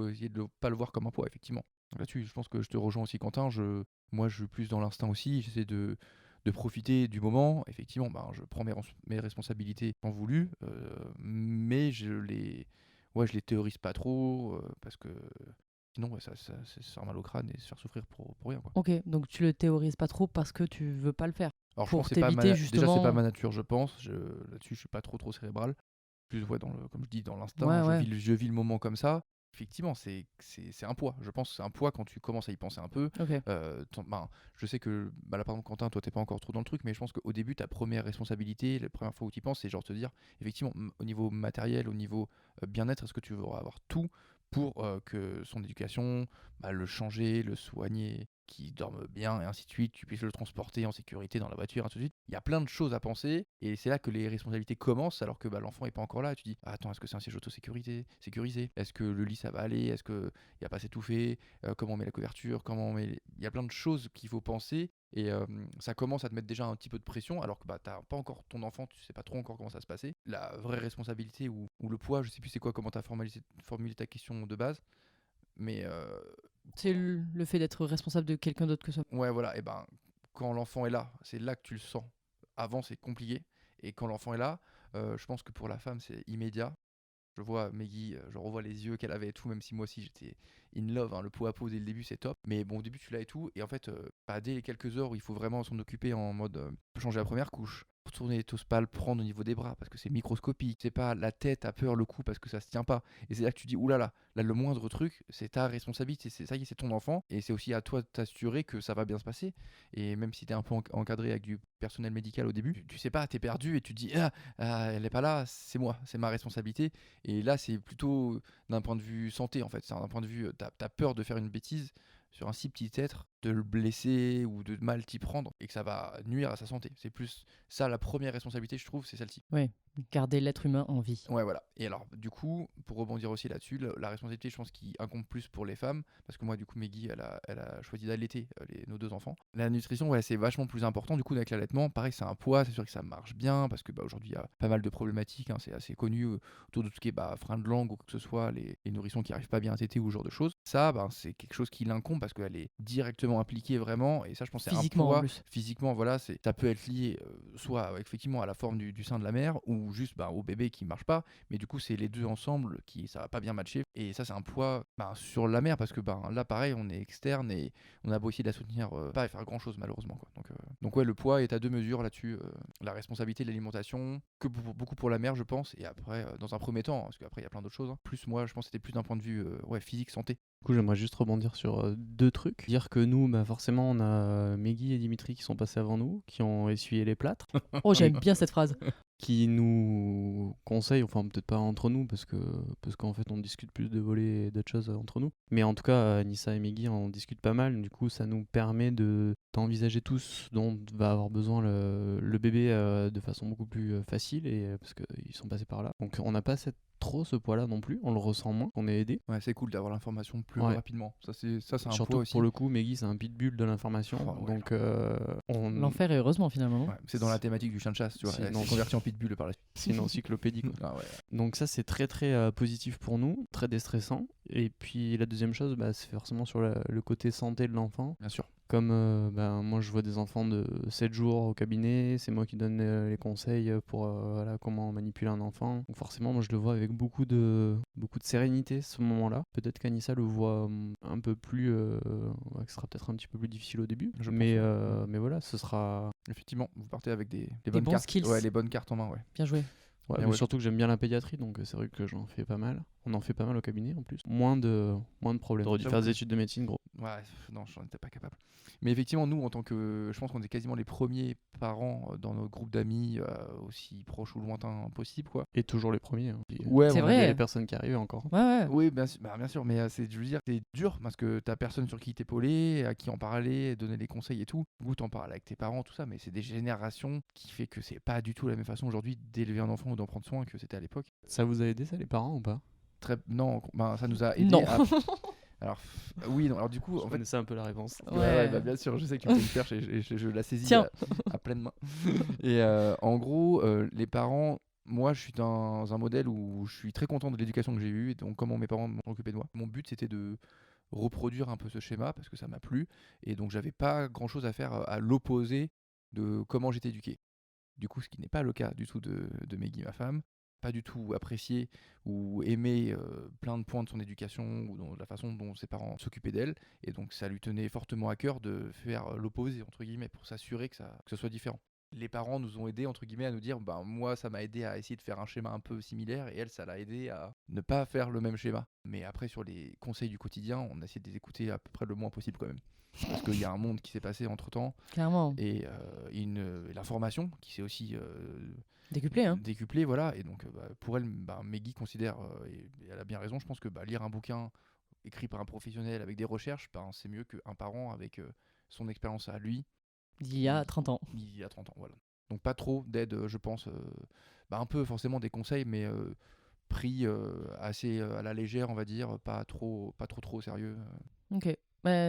essayer de pas le voir comme un poids, effectivement. Donc là-dessus, je pense que je te rejoins aussi, Quentin. Moi, je suis plus dans l'instinct aussi. J'essaie de profiter du moment. Effectivement, je prends mes responsabilités en voulu, mais je les théorise pas trop parce que sinon, ça faire mal au crâne et se faire souffrir pour rien, quoi. Ok, donc tu le théorises pas trop parce que tu veux pas le faire. Alors, je Pour pense que c'est pas t'éviter déjà, c'est justement. pas ma nature, je pense. Là-dessus, je suis pas trop cérébral. Plus, comme je dis, dans l'instinct. Ouais, ouais. Je vis le moment comme ça. effectivement, c'est un poids. Je pense que c'est un poids quand tu commences à y penser un peu. Ok. Je sais que, là par exemple, Quentin, toi, t'es pas encore trop dans le truc, mais je pense qu'au début, ta première responsabilité, la première fois où tu y penses, c'est genre te dire, effectivement, au niveau matériel, au niveau bien-être, est-ce que tu veux avoir tout pour que son éducation, le changer, le soigner, qu'il dorme bien et ainsi de suite, tu puisses le transporter en sécurité dans la voiture, ainsi de suite. Il y a plein de choses à penser et c'est là que les responsabilités commencent alors que l'enfant est pas encore là. Tu dis, attends, est-ce que c'est un siège auto-sécurisé? Est-ce que le lit ça va aller? Est-ce qu'il n'y a pas s'étouffer? Comment on met la couverture? Il y a plein de choses qu'il faut penser et ça commence à te mettre déjà un petit peu de pression alors que t'as pas encore ton enfant, tu sais pas trop encore comment ça se passer. La vraie responsabilité ou le poids, je sais plus c'est quoi, comment t'as formulé ta question de base, mais C'est le fait d'être responsable de quelqu'un d'autre que soi. ouais, voilà, et quand l'enfant est là, c'est là que tu le sens. Avant, c'est compliqué, et quand l'enfant est là, je pense que pour la femme, c'est immédiat. Je vois Maggie, je revois les yeux qu'elle avait et tout, même si moi aussi j'étais in love, hein, le pot à pot dès le début c'est top. Mais bon, au début tu l'as et tout, et en fait, dès les quelques heures où il faut vraiment s'en occuper en mode changer la première couche, retourner, t'oses pas le prendre au niveau des bras parce que c'est microscopique, c'est pas la tête a peur, le cou parce que ça se tient pas. Et c'est là que tu dis, oulala, là le moindre truc, c'est ta responsabilité, ça y est, c'est ton enfant, et c'est aussi à toi de t'assurer que ça va bien se passer. Et même si t'es un peu encadré avec du personnel médical au début, tu sais pas, t'es perdu et tu te dis, elle est pas là, c'est moi, c'est ma responsabilité. Et là, c'est plutôt d'un point de vue santé, en fait. C'est d'un point de vue, t'as peur de faire une bêtise sur un si petit être, de le blesser ou de mal t'y prendre, et que ça va nuire à sa santé. C'est plus ça, la première responsabilité, je trouve, c'est celle-ci. Ouais, garder l'être humain en vie. Ouais, voilà. Et alors, du coup, pour rebondir aussi là-dessus, la responsabilité, je pense, qui incombe plus pour les femmes, parce que moi, du coup, Maggie, elle a choisi d'allaiter nos 2 enfants. La nutrition, ouais, c'est vachement plus important. Du coup, avec l'allaitement, pareil, c'est un poids, c'est sûr que ça marche bien, parce que aujourd'hui, il y a pas mal de problématiques, hein, c'est assez connu autour de tout ce qui est frein de langue ou quoi que ce soit, les nourrissons qui n'arrivent pas bien à téter ou ce genre de choses. Ça, c'est quelque chose qui l'incombe parce qu'elle est directement impliquée vraiment, et ça, je pense, c'est un Physiquement, en poids. plus. Physiquement, voilà, ça peut être lié soit effectivement à la forme du sein de la mère, ou juste au bébé qui marche pas, mais du coup c'est les deux ensemble qui ça va pas bien matcher, et ça c'est un poids sur la mère, parce que là pareil, on est externe et on a beau essayer de la soutenir, pas faire grand chose malheureusement, quoi. Donc ouais, le poids est à 2 mesures là-dessus, la responsabilité de l'alimentation, que beaucoup pour la mère, je pense, et après dans un premier temps, parce qu'après il y a plein d'autres choses, hein. Plus moi je pense que c'était plus d'un point de vue physique, santé. Du coup, j'aimerais juste rebondir sur 2 trucs. Dire que nous, forcément, on a Meggy et Dimitri qui sont passés avant nous, qui ont essuyé les plâtres, Oh, j'aime bien cette phrase. qui nous conseillent, enfin peut-être pas entre nous, parce qu'en fait on discute plus de voler et d'autres choses entre nous. Mais en tout cas, Nissa et Meggy, on discute pas mal. Du coup, ça nous permet d'envisager tout ce dont va avoir besoin le bébé de façon beaucoup plus facile, et parce qu'ils sont passés par là. Donc on n'a pas trop ce poids là non plus, on le ressent moins, on est aidé. Ouais, c'est cool d'avoir l'information plus Ouais. rapidement, ça c'est un Surtout poids aussi. pour le coup, Meggy c'est un pitbull de l'information, Oh, ouais, donc on... L'enfer, et heureusement, finalement. Ouais, c'est dans la thématique du chien de chasse, tu vois, Sinon, elle s'est convertie en pitbull par la suite. c'est une encyclopédie, quoi. Ah ouais. Donc ça c'est très positif pour nous, très déstressant. Et puis la deuxième chose, c'est forcément sur le côté santé de l'enfant. Bien sûr. Comme moi je vois des enfants de 7 jours au cabinet, c'est moi qui donne les conseils pour comment manipuler un enfant. Donc forcément moi je le vois avec beaucoup de sérénité ce moment-là. Peut-être qu'Anissa le voit un peu plus, que ce sera peut-être un petit peu plus difficile au début. Mais voilà, ce sera... Effectivement, vous partez avec les Des bonnes bons cartes. skills. Ouais, les bonnes cartes en main, ouais. Bien joué. Ouais, Mais mais ouais. surtout que j'aime bien la pédiatrie, donc c'est vrai que j'en fais pas mal. On en fait pas mal au cabinet en plus. Moins de problèmes. T'aurais dû faire des études de médecine, gros. Ouais, non, j'en étais pas capable. Mais effectivement, nous, en tant que. Je pense qu'on est quasiment les premiers parents dans notre groupe d'amis, aussi proches ou lointains possible, quoi. Et toujours les premiers. Hein. Puis, Ouais, C'est on a vrai. bien les personnes qui arrivent encore. Ouais, ouais. Oui, bien sûr, mais je veux dire, c'est dur parce que t'as personne sur qui t'épauler, à qui en parler, donner des conseils et tout. Du coup, t'en parles avec tes parents, tout ça, mais c'est des générations qui fait que c'est pas du tout la même façon aujourd'hui d'élever un enfant ou d'en prendre soin que c'était à l'époque. Ça vous a aidé, ça, les parents, ou pas? Non, ça nous a aidé Non. Alors, oui, non, alors du coup, Je en fait. connaissais un peu la réponse. Ouais. Bien sûr, je sais que tu me fais une perche et je la saisis Tiens. à pleine main. Et en gros, les parents, moi je suis dans un modèle où je suis très content de l'éducation que j'ai eue et donc comment mes parents m'ont occupé de moi. Mon but c'était de reproduire un peu ce schéma parce que ça m'a plu et donc j'avais pas grand chose à faire à l'opposé de comment j'étais éduqué. Du coup, ce qui n'est pas le cas du tout de Maggie, ma femme. Pas du tout apprécié ou aimé plein de points de son éducation ou de la façon dont ses parents s'occupaient d'elle, et donc ça lui tenait fortement à cœur de faire l'opposé entre guillemets pour s'assurer que ce soit différent. les parents nous ont aidés entre guillemets à nous dire moi ça m'a aidé à essayer de faire un schéma un peu similaire et elle ça l'a aidé à ne pas faire le même schéma. Mais après sur les conseils du quotidien, on a essayé de les écouter à peu près le moins possible quand même. Parce qu'il y a un monde qui s'est passé entre temps Clairement. et l'information qui s'est aussi Décuplé, hein. décuplée, voilà. Et donc pour elle, Meggy considère, et elle a bien raison, je pense que lire un bouquin écrit par un professionnel avec des recherches, c'est mieux qu'un parent avec son expérience à lui. Il y a 30 ans. Il y a 30 ans, voilà. Donc pas trop d'aide, je pense. Un peu forcément des conseils, mais pris assez à la légère, on va dire, pas trop au sérieux. Ok.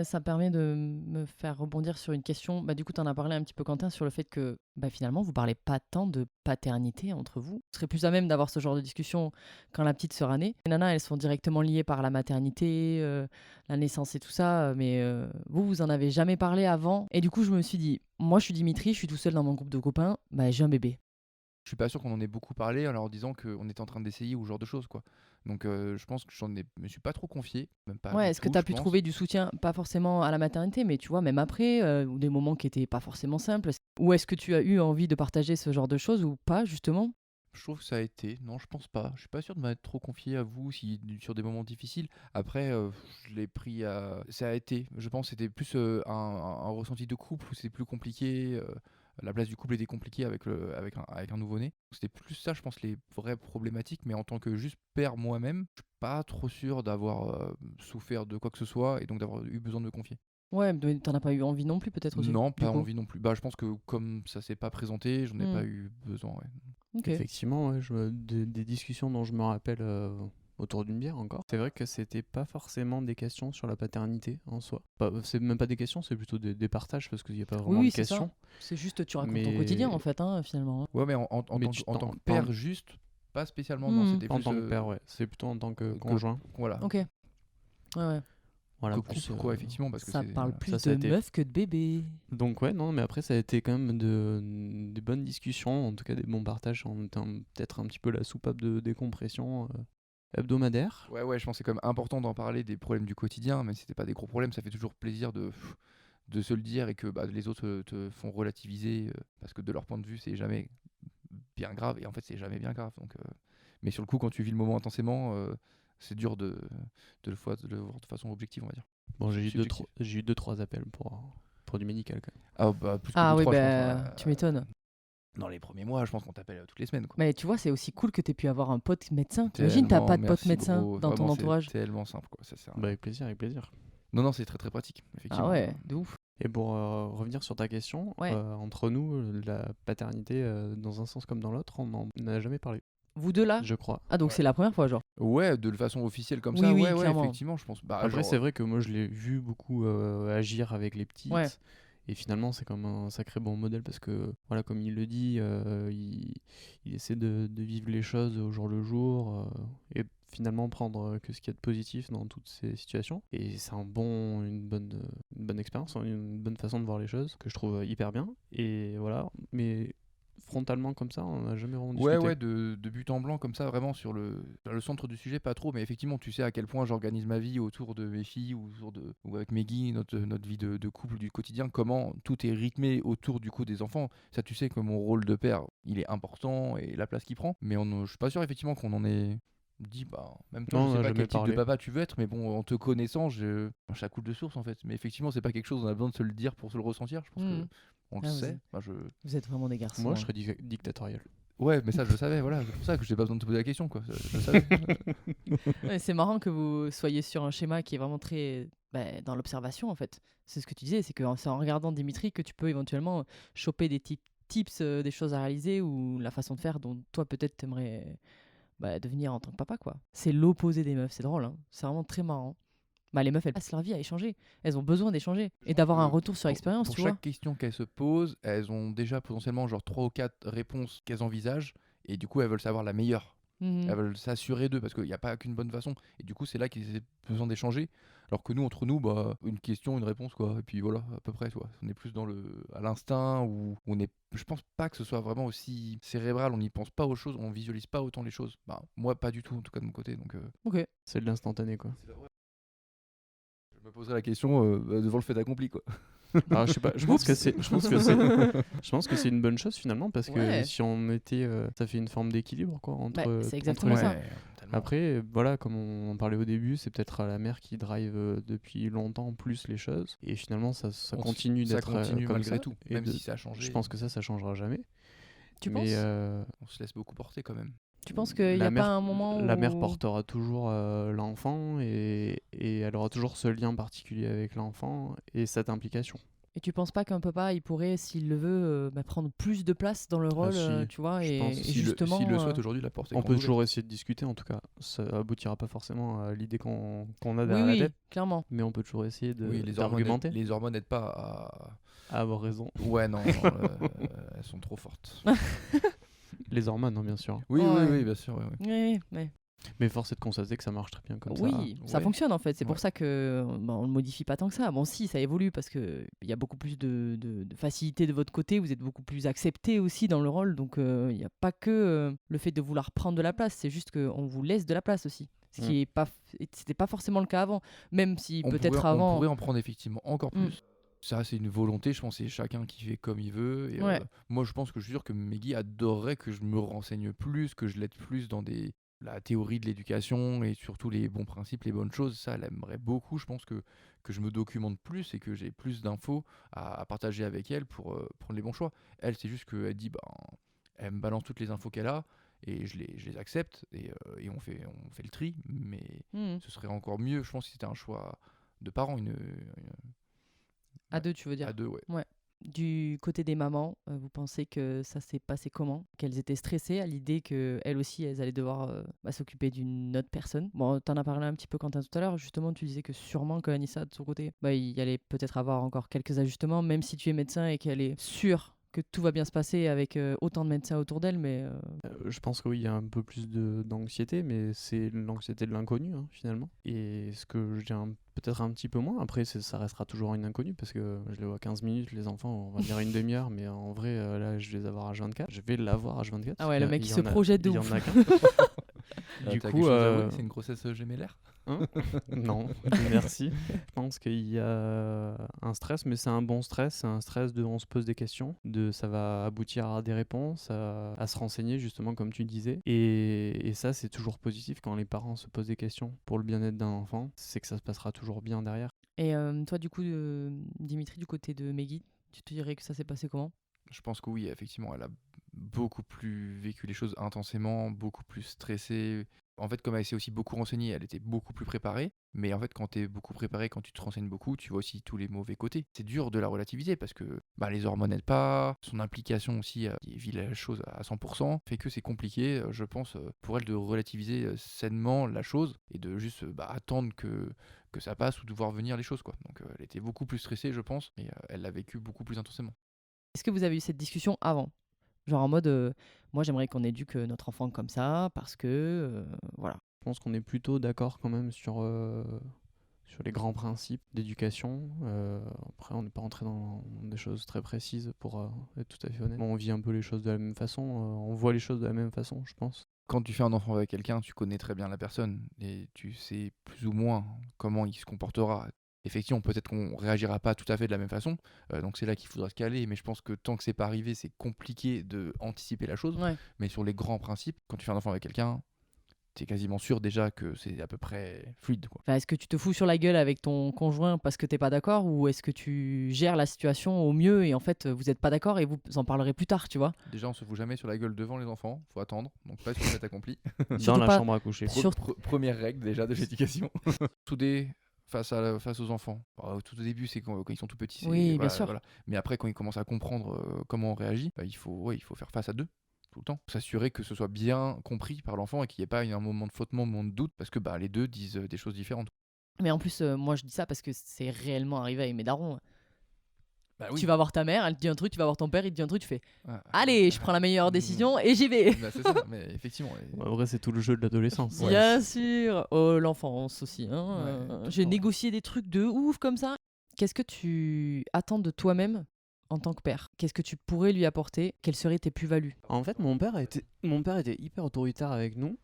Ça permet de me faire rebondir sur une question. Du coup, tu en as parlé un petit peu, Quentin, sur le fait que finalement, vous parlez pas tant de paternité entre vous. Vous serez plus à même d'avoir ce genre de discussion quand la petite sera née. Les nanas, elles sont directement liées par la maternité, la naissance et tout ça, mais vous en avez jamais parlé avant. Et du coup, je me suis dit, moi, je suis Dimitri, je suis tout seul dans mon groupe de copains, j'ai un bébé. Je suis pas sûr qu'on en ait beaucoup parlé en leur disant qu'on était en train d'essayer ou ce genre de choses, quoi. Donc je pense que me suis pas trop confié, même pas. Ouais, est-ce que tu as pu trouver du soutien, pas forcément à la maternité, mais tu vois, même après, ou des moments qui étaient pas forcément simples, ou est-ce que tu as eu envie de partager ce genre de choses ou pas, justement? Je trouve que ça a été. Non, je pense pas. Je suis pas sûr de m'être trop confié à vous sur des moments difficiles. Après, je l'ai pris à. Ça a été. Je pense que c'était plus un ressenti de couple où c'était plus compliqué. La place du couple était compliquée avec un nouveau-né. C'était plus ça, je pense, les vraies problématiques. Mais en tant que juste père moi-même, je suis pas trop sûr d'avoir souffert de quoi que ce soit et donc d'avoir eu besoin de me confier. Ouais, mais t'en as pas eu envie non plus, peut-être aussi. Non, du pas coup. envie non plus. Je pense que comme ça s'est pas présenté, j'en ai pas eu besoin. Ouais. Ok. Effectivement, ouais, des discussions dont je me rappelle autour d'une bière encore. C'est vrai que c'était pas forcément des questions sur la paternité en soi. C'est même pas des questions, c'est plutôt des partages parce qu'il n'y a pas vraiment Oui, de c'est ça. questions. C'est juste, tu racontes ton Mais- quotidien en fait, finalement. Ouais, mais en Mais tant que en père, juste, pas spécialement. Non, c'était En plus tant que père, ouais. C'est plutôt en tant que que- conjoint. Voilà. Ok. Ouais. Voilà, Que plus, couple, quoi, effectivement, parce que Ça c'est parle plus ça a de été- meuf que de bébé. Donc ouais, non, mais après ça a été quand même des bonnes discussions, en tout cas des bons partages, en étant peut-être un petit peu la soupape de décompression hebdomadaire. Ouais, je pense que c'est quand même important d'en parler des problèmes du quotidien, mais si c'était pas des gros problèmes, ça fait toujours plaisir de se le dire et que les autres te font relativiser parce que de leur point de vue, c'est jamais bien grave et en fait, c'est jamais bien grave. Donc, mais sur le coup, quand tu vis le moment intensément, c'est dur de le voir de façon objective, on va dire. Bon, j'ai Subjectif. eu 2-3 appels pour du médical quand même. Plus que Ah deux, oui, trois, je pense, tu m'étonnes. Dans les premiers mois, je pense qu'on t'appelle toutes les semaines, quoi. Mais tu vois, c'est aussi cool que t'aies pu avoir un pote médecin. T'imagines, t'as pas de pote Merci, médecin gros. dans ton Vraiment, entourage. C'est tellement simple, quoi. Ça sert à- Bah, avec plaisir, avec plaisir. Non, c'est très très pratique, effectivement. Ah ouais, de ouf. Et pour revenir sur ta question, Ouais. entre nous, la paternité, dans un sens comme dans l'autre, on n'en a jamais parlé, Vous deux là? je crois. Ah, donc c'est la première fois, genre. Ouais, de façon officielle comme Oui, ça, oui, ouais, clairement. effectivement, je pense. Après, genre, c'est vrai que moi, je l'ai vu beaucoup agir avec les petites. Ouais. Et finalement, c'est comme un sacré bon modèle parce que, voilà, comme il le dit, il essaie de vivre les choses au jour le jour et finalement prendre que ce qu'il y a de positif dans toutes ces situations. Et c'est une bonne expérience, une bonne façon de voir les choses que je trouve hyper bien. Et voilà, mais frontalement comme ça, on n'a jamais vraiment discuté. Ouais, de but en blanc comme ça, vraiment sur le centre du sujet, pas trop, mais effectivement, tu sais à quel point j'organise ma vie autour de mes filles ou avec Meggy, notre vie de couple du quotidien, comment tout est rythmé autour du coup des enfants. Ça, tu sais que mon rôle de père, il est important et la place qu'il prend, mais je suis pas sûr effectivement qu'on en ait dit, même toi, Non, je on sais a pas jamais quel type de parlé. papa tu veux être, mais bon, en te connaissant, ça coule de source en fait. Mais effectivement, c'est pas quelque chose, on a besoin de se le dire pour se le ressentir, je pense que on le Ah, sait. Vous êtes vraiment des garçons. Moi, hein. je serais dictatorial. Ouais, mais ça, je le savais, voilà. C'est pour ça que j'ai pas besoin de te poser la question, quoi. Je le savais. Ouais, c'est marrant que vous soyez sur un schéma qui est vraiment très dans l'observation en fait. C'est ce que tu disais, c'est c'est en regardant Dimitri que tu peux éventuellement choper des tips, des choses à réaliser ou la façon de faire dont toi peut-être t'aimerais devenir en tant que papa quoi. C'est l'opposé des meufs, c'est drôle, hein. C'est vraiment très marrant. Les meufs, elles passent leur vie à échanger. Elles ont besoin d'échanger et d'avoir un retour sur expérience, Pour tu chaque vois. question qu'elles se posent, elles ont déjà potentiellement genre 3 ou 4 réponses qu'elles envisagent et du coup elles veulent savoir la meilleure. Mhm. Elles veulent s'assurer d'eux parce qu'il n'y a pas qu'une bonne façon et du coup c'est là qu'ils ont besoin d'échanger. Alors que nous, entre nous, une question, une réponse quoi. Et puis voilà, à peu près, tu vois. On est plus à l'instinct où on est. Je pense pas que ce soit vraiment aussi cérébral. On n'y pense pas aux choses, on visualise pas autant les choses. Moi, pas du tout en tout cas de mon côté. Donc. Ok. C'est de l'instantané, quoi. Je me poserai la question devant le fait accompli quoi. Alors, je sais pas, je pense que c'est une bonne chose finalement parce que Ouais. si on mettait, ça fait une forme d'équilibre quoi entre. C'est entre exactement les ça. deux. Après, voilà, comme on en parlait au début, c'est peut-être la mère qui drive depuis longtemps plus les choses et finalement ça continue ça d'être continue comme malgré ça, tout, et même si ça a changé. je pense que ça changera jamais. Tu Mais penses On se laisse beaucoup porter quand même. Tu penses qu'il n'y la a mère, pas un moment où... la mère portera toujours l'enfant et elle aura toujours ce lien particulier avec l'enfant et cette implication. Et tu penses pas qu'un papa, il pourrait, s'il le veut, prendre plus de place dans le rôle, si, tu vois, je et, pense. et S'il justement... le souhaite aujourd'hui, la porte est On grande peut ouverte. toujours essayer de discuter, en tout cas. Ça aboutira pas forcément à l'idée qu'on a Oui, derrière la oui, tête, clairement. mais on peut toujours essayer Oui, d'argumenter, les hormones n'aident pas à... à avoir raison. Ouais, non, elles sont trop fortes. Les hormones, hein, bien sûr. Oui, Ouais. oui, bien sûr. Oui. Oui, oui. Mais force est de constater que ça marche très bien comme ça. Oui, ça Ouais. fonctionne en fait. C'est pour Ouais. ça que on le modifie pas tant que ça. Bon, si, ça évolue parce que il y a beaucoup plus de facilité de votre côté. Vous êtes beaucoup plus accepté aussi dans le rôle. Donc, il n'y a pas que le fait de vouloir prendre de la place. C'est juste qu'on vous laisse de la place aussi. Ce qui est pas, c'était pas forcément le cas avant. Même si peut-être On avant. pourrait en prendre effectivement encore Mm. plus. Ça, c'est une volonté, je pense, c'est chacun qui fait comme il veut. Et, Ouais. moi, je pense que je suis sûr que Meggy adorerait que je me renseigne plus, que je l'aide plus dans la théorie de l'éducation et surtout les bons principes, les bonnes choses. Ça, elle aimerait beaucoup. Je pense que je me documente plus et que j'ai plus d'infos à partager avec elle pour prendre les bons choix. Elle, c'est juste qu'elle dit, elle me balance toutes les infos qu'elle a et je les accepte et on fait le tri. Mais Mm. ce serait encore mieux, je pense, si c'était un choix de parents, À deux, tu veux dire. à deux, ouais. Du côté des mamans, vous pensez que ça s'est passé comment? Qu'elles étaient stressées à l'idée qu'elles aussi, elles allaient devoir s'occuper d'une autre personne? Bon, t'en as parlé un petit peu, Quentin, tout à l'heure. Justement, tu disais que sûrement que Anissa, de son côté, il allait peut-être avoir encore quelques ajustements, même si tu es médecin et qu'elle est sûre que tout va bien se passer avec autant de médecins autour d'elle, mais... Je pense que oui, il y a un peu plus d'anxiété, mais c'est l'anxiété de l'inconnu, hein, finalement. Et ce que j'ai peut-être un petit peu moins, après ça restera toujours une inconnue, parce que je les vois 15 minutes, les enfants, on va dire une demi-heure, mais en vrai, là, je vais les avoir à H24. Je vais l'avoir à H24. Ah ouais, le mec, il il y se en a- projette de il y en ouf. a qu'un. Du T'as coup, quelque chose à avouer, c'est une grossesse gémellaire. Hein non, merci. Je pense qu'il y a un stress, mais c'est un bon stress. C'est un stress de on se pose des questions, de ça va aboutir à des réponses, à se renseigner justement comme tu disais. Et ça, c'est toujours positif quand les parents se posent des questions pour le bien-être d'un enfant. C'est que ça se passera toujours bien derrière. Et toi, du coup, Dimitri, du côté de Meggy, tu te dirais que ça s'est passé comment? Je pense que oui, effectivement, elle a beaucoup plus vécu les choses intensément, beaucoup plus stressée. En fait, comme elle s'est aussi beaucoup renseignée, elle était beaucoup plus préparée. Mais en fait, quand tu es beaucoup préparé, quand tu te renseignes beaucoup, tu vois aussi tous les mauvais côtés. C'est dur de la relativiser parce que les hormones n'aident pas, son implication aussi, qui vit la chose à 100%, fait que c'est compliqué, je pense, pour elle de relativiser sainement la chose et de juste attendre que ça passe ou de voir venir les choses, quoi. Donc elle était beaucoup plus stressée, je pense, et elle l'a vécu beaucoup plus intensément. Est-ce que vous avez eu cette discussion avant? Genre en mode, moi j'aimerais qu'on éduque notre enfant comme ça, parce que, voilà. Je pense qu'on est plutôt d'accord quand même sur les grands principes d'éducation. Après, on n'est pas rentré dans des choses très précises pour être tout à fait honnête. On vit un peu les choses de la même façon, on voit les choses de la même façon, je pense. Quand tu fais un enfant avec quelqu'un, tu connais très bien la personne et tu sais plus ou moins comment il se comportera. Effectivement, peut-être qu'on réagira pas tout à fait de la même façon, donc c'est là qu'il faudra se caler, mais je pense que tant que c'est pas arrivé, c'est compliqué de anticiper la chose. Ouais. Mais sur les grands principes, quand tu fais un enfant avec quelqu'un, t'es quasiment sûr déjà que c'est à peu près fluide, quoi. Enfin, est-ce que tu te fous sur la gueule avec ton conjoint parce que t'es pas d'accord, ou est-ce que tu gères la situation au mieux et en fait vous êtes pas d'accord et vous en parlerez plus tard, tu vois? Déjà, on se fout jamais sur la guelle devant les enfants, faut attendre, donc pas sur fait accompli. Dans Surtout la pas- chambre à coucher. Première règle déjà de l'éducation. Soudé face aux enfants. Tout au début, c'est quand ils sont tout petits. Oui, bien sûr. Mais après, quand ils commencent à comprendre comment on réagit, il faut faire face à deux tout le temps. S'assurer que ce soit bien compris par l'enfant et qu'il n'y ait pas un moment de flottement, un moment de doute, parce que les deux disent des choses différentes. Mais en plus, moi je dis ça parce que c'est réellement arrivé avec mes darons. Oui. Tu vas voir ta mère, elle te dit un truc, tu vas voir ton père, il te dit un truc, tu fais Ah. allez, je prends la meilleure décision et j'y vais. C'est ça, mais effectivement. En vrai, c'est tout le jeu de l'adolescence. Ouais. Bien sûr. Oh, l'enfance aussi. Hein. Ouais, J'ai tout le temps. négocié des trucs de ouf comme ça. Qu'est-ce que tu attends de toi-même en tant que père? Qu'est-ce que tu pourrais lui apporter? Quelles seraient tes plus-values? En fait, mon père était hyper autoritaire avec nous.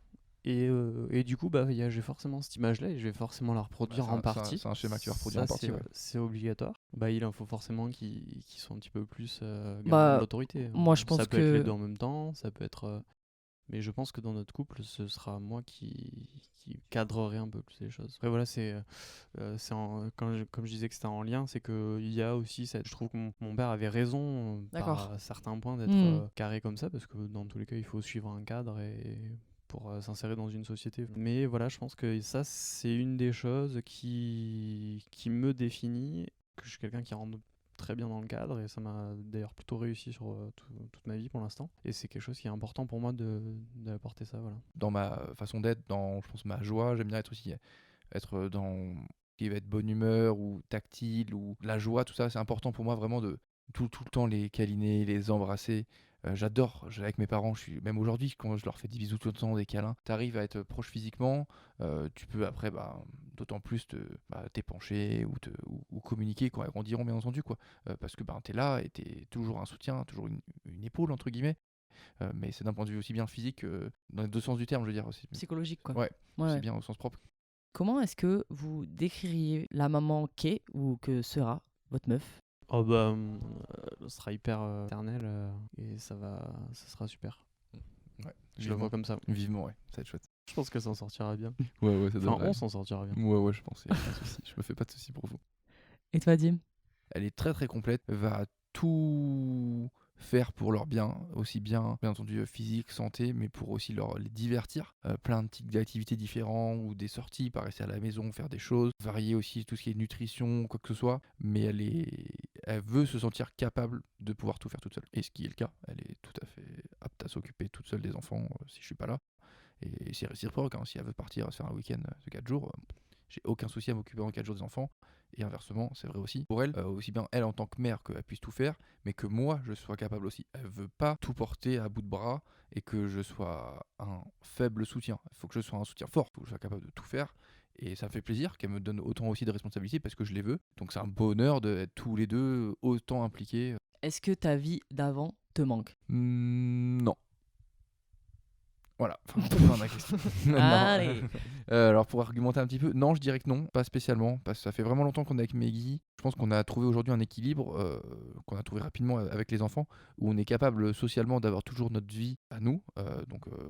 Et du coup, j'ai forcément cette image-là et je vais forcément la reproduire en partie. C'est un schéma que tu vas reproduire Ça, en partie. Ouais. c'est obligatoire. Il en faut forcément qui sont un petit peu plus gardants Bah, de l'autorité. moi, je pense ça peut être les que- deux en même temps, ça peut être. Mais je pense que dans notre couple, ce sera moi qui cadrerai un peu plus les choses. Après, voilà, comme je disais que c'était en lien, c'est qu'il y a aussi je trouve que mon père avait raison D'accord. par certains points d'être carré comme ça, parce que dans tous les cas, il faut suivre un cadre pour s'insérer dans une société. Mais voilà, je pense que ça, c'est une des choses qui me définit, que je suis quelqu'un qui rentre très bien dans le cadre, et ça m'a d'ailleurs plutôt réussi sur toute ma vie pour l'instant, et c'est quelque chose qui est important pour moi d'apporter ça, voilà. Dans ma façon d'être, dans je pense ma joie, j'aime bien être dans qui va être bonne humeur ou tactile ou la joie, tout ça, c'est important pour moi vraiment de tout le temps les câliner, les embrasser. J'adore, avec mes parents, même aujourd'hui quand je leur fais des bisous tout le temps, des câlins, t'arrives à être proche physiquement, tu peux après d'autant plus t'épancher ou communiquer quand ils grandiront bien entendu quoi, parce que t'es là et t'es toujours un soutien, toujours une épaule entre guillemets, mais c'est d'un point de vue aussi bien physique que dans les deux sens du terme, je veux dire aussi. Psychologique, quoi. Ouais, Ouais. c'est bien au sens propre. Comment est-ce que vous décririez la maman qu'est ou que sera votre meuf? Ce sera hyper éternel, et ça sera super. Ouais, Je le vois comme ça. Vivement, ouais, ça va être chouette. Je pense que ça en sortira bien. Ouais, ça Enfin, devrait. on s'en sortira bien. Ouais, je pense, y a pas de souci. Je me fais pas de soucis pour vous. Et toi, Dim? Elle est très très complète, va tout faire pour leur bien, aussi bien entendu physique, santé, mais pour aussi les divertir. Plein de types d'activités différents ou des sorties, pas rester à la maison, faire des choses, varier aussi tout ce qui est nutrition, quoi que ce soit, mais elle veut se sentir capable de pouvoir tout faire toute seule. Et ce qui est le cas, elle est tout à fait apte à s'occuper toute seule des enfants si je suis pas là. Et c'est réciproque, hein. Si elle veut partir se faire un week-end de 4 jours, j'ai aucun souci à m'occuper en 4 jours des enfants. Et inversement, c'est vrai aussi pour elle, aussi bien elle en tant que mère qu'elle puisse tout faire, mais que moi je sois capable aussi. Elle veut pas tout porter à bout de bras et que je sois un faible soutien. Il faut que je sois un soutien fort, il faut que je sois capable de tout faire. Et ça me fait plaisir qu'elle me donne autant aussi de responsabilités parce que je les veux. Donc c'est un bonheur d'être tous les deux autant impliqués. Est-ce que ta vie d'avant te manque? Non. Voilà, fin de la question. Non. Allez. Alors pour argumenter un petit peu, non, je dirais que non, pas spécialement, parce que ça fait vraiment longtemps qu'on est avec Meggy. Je pense qu'on a trouvé aujourd'hui un équilibre, qu'on a trouvé rapidement avec les enfants, où on est capable socialement d'avoir toujours notre vie à nous,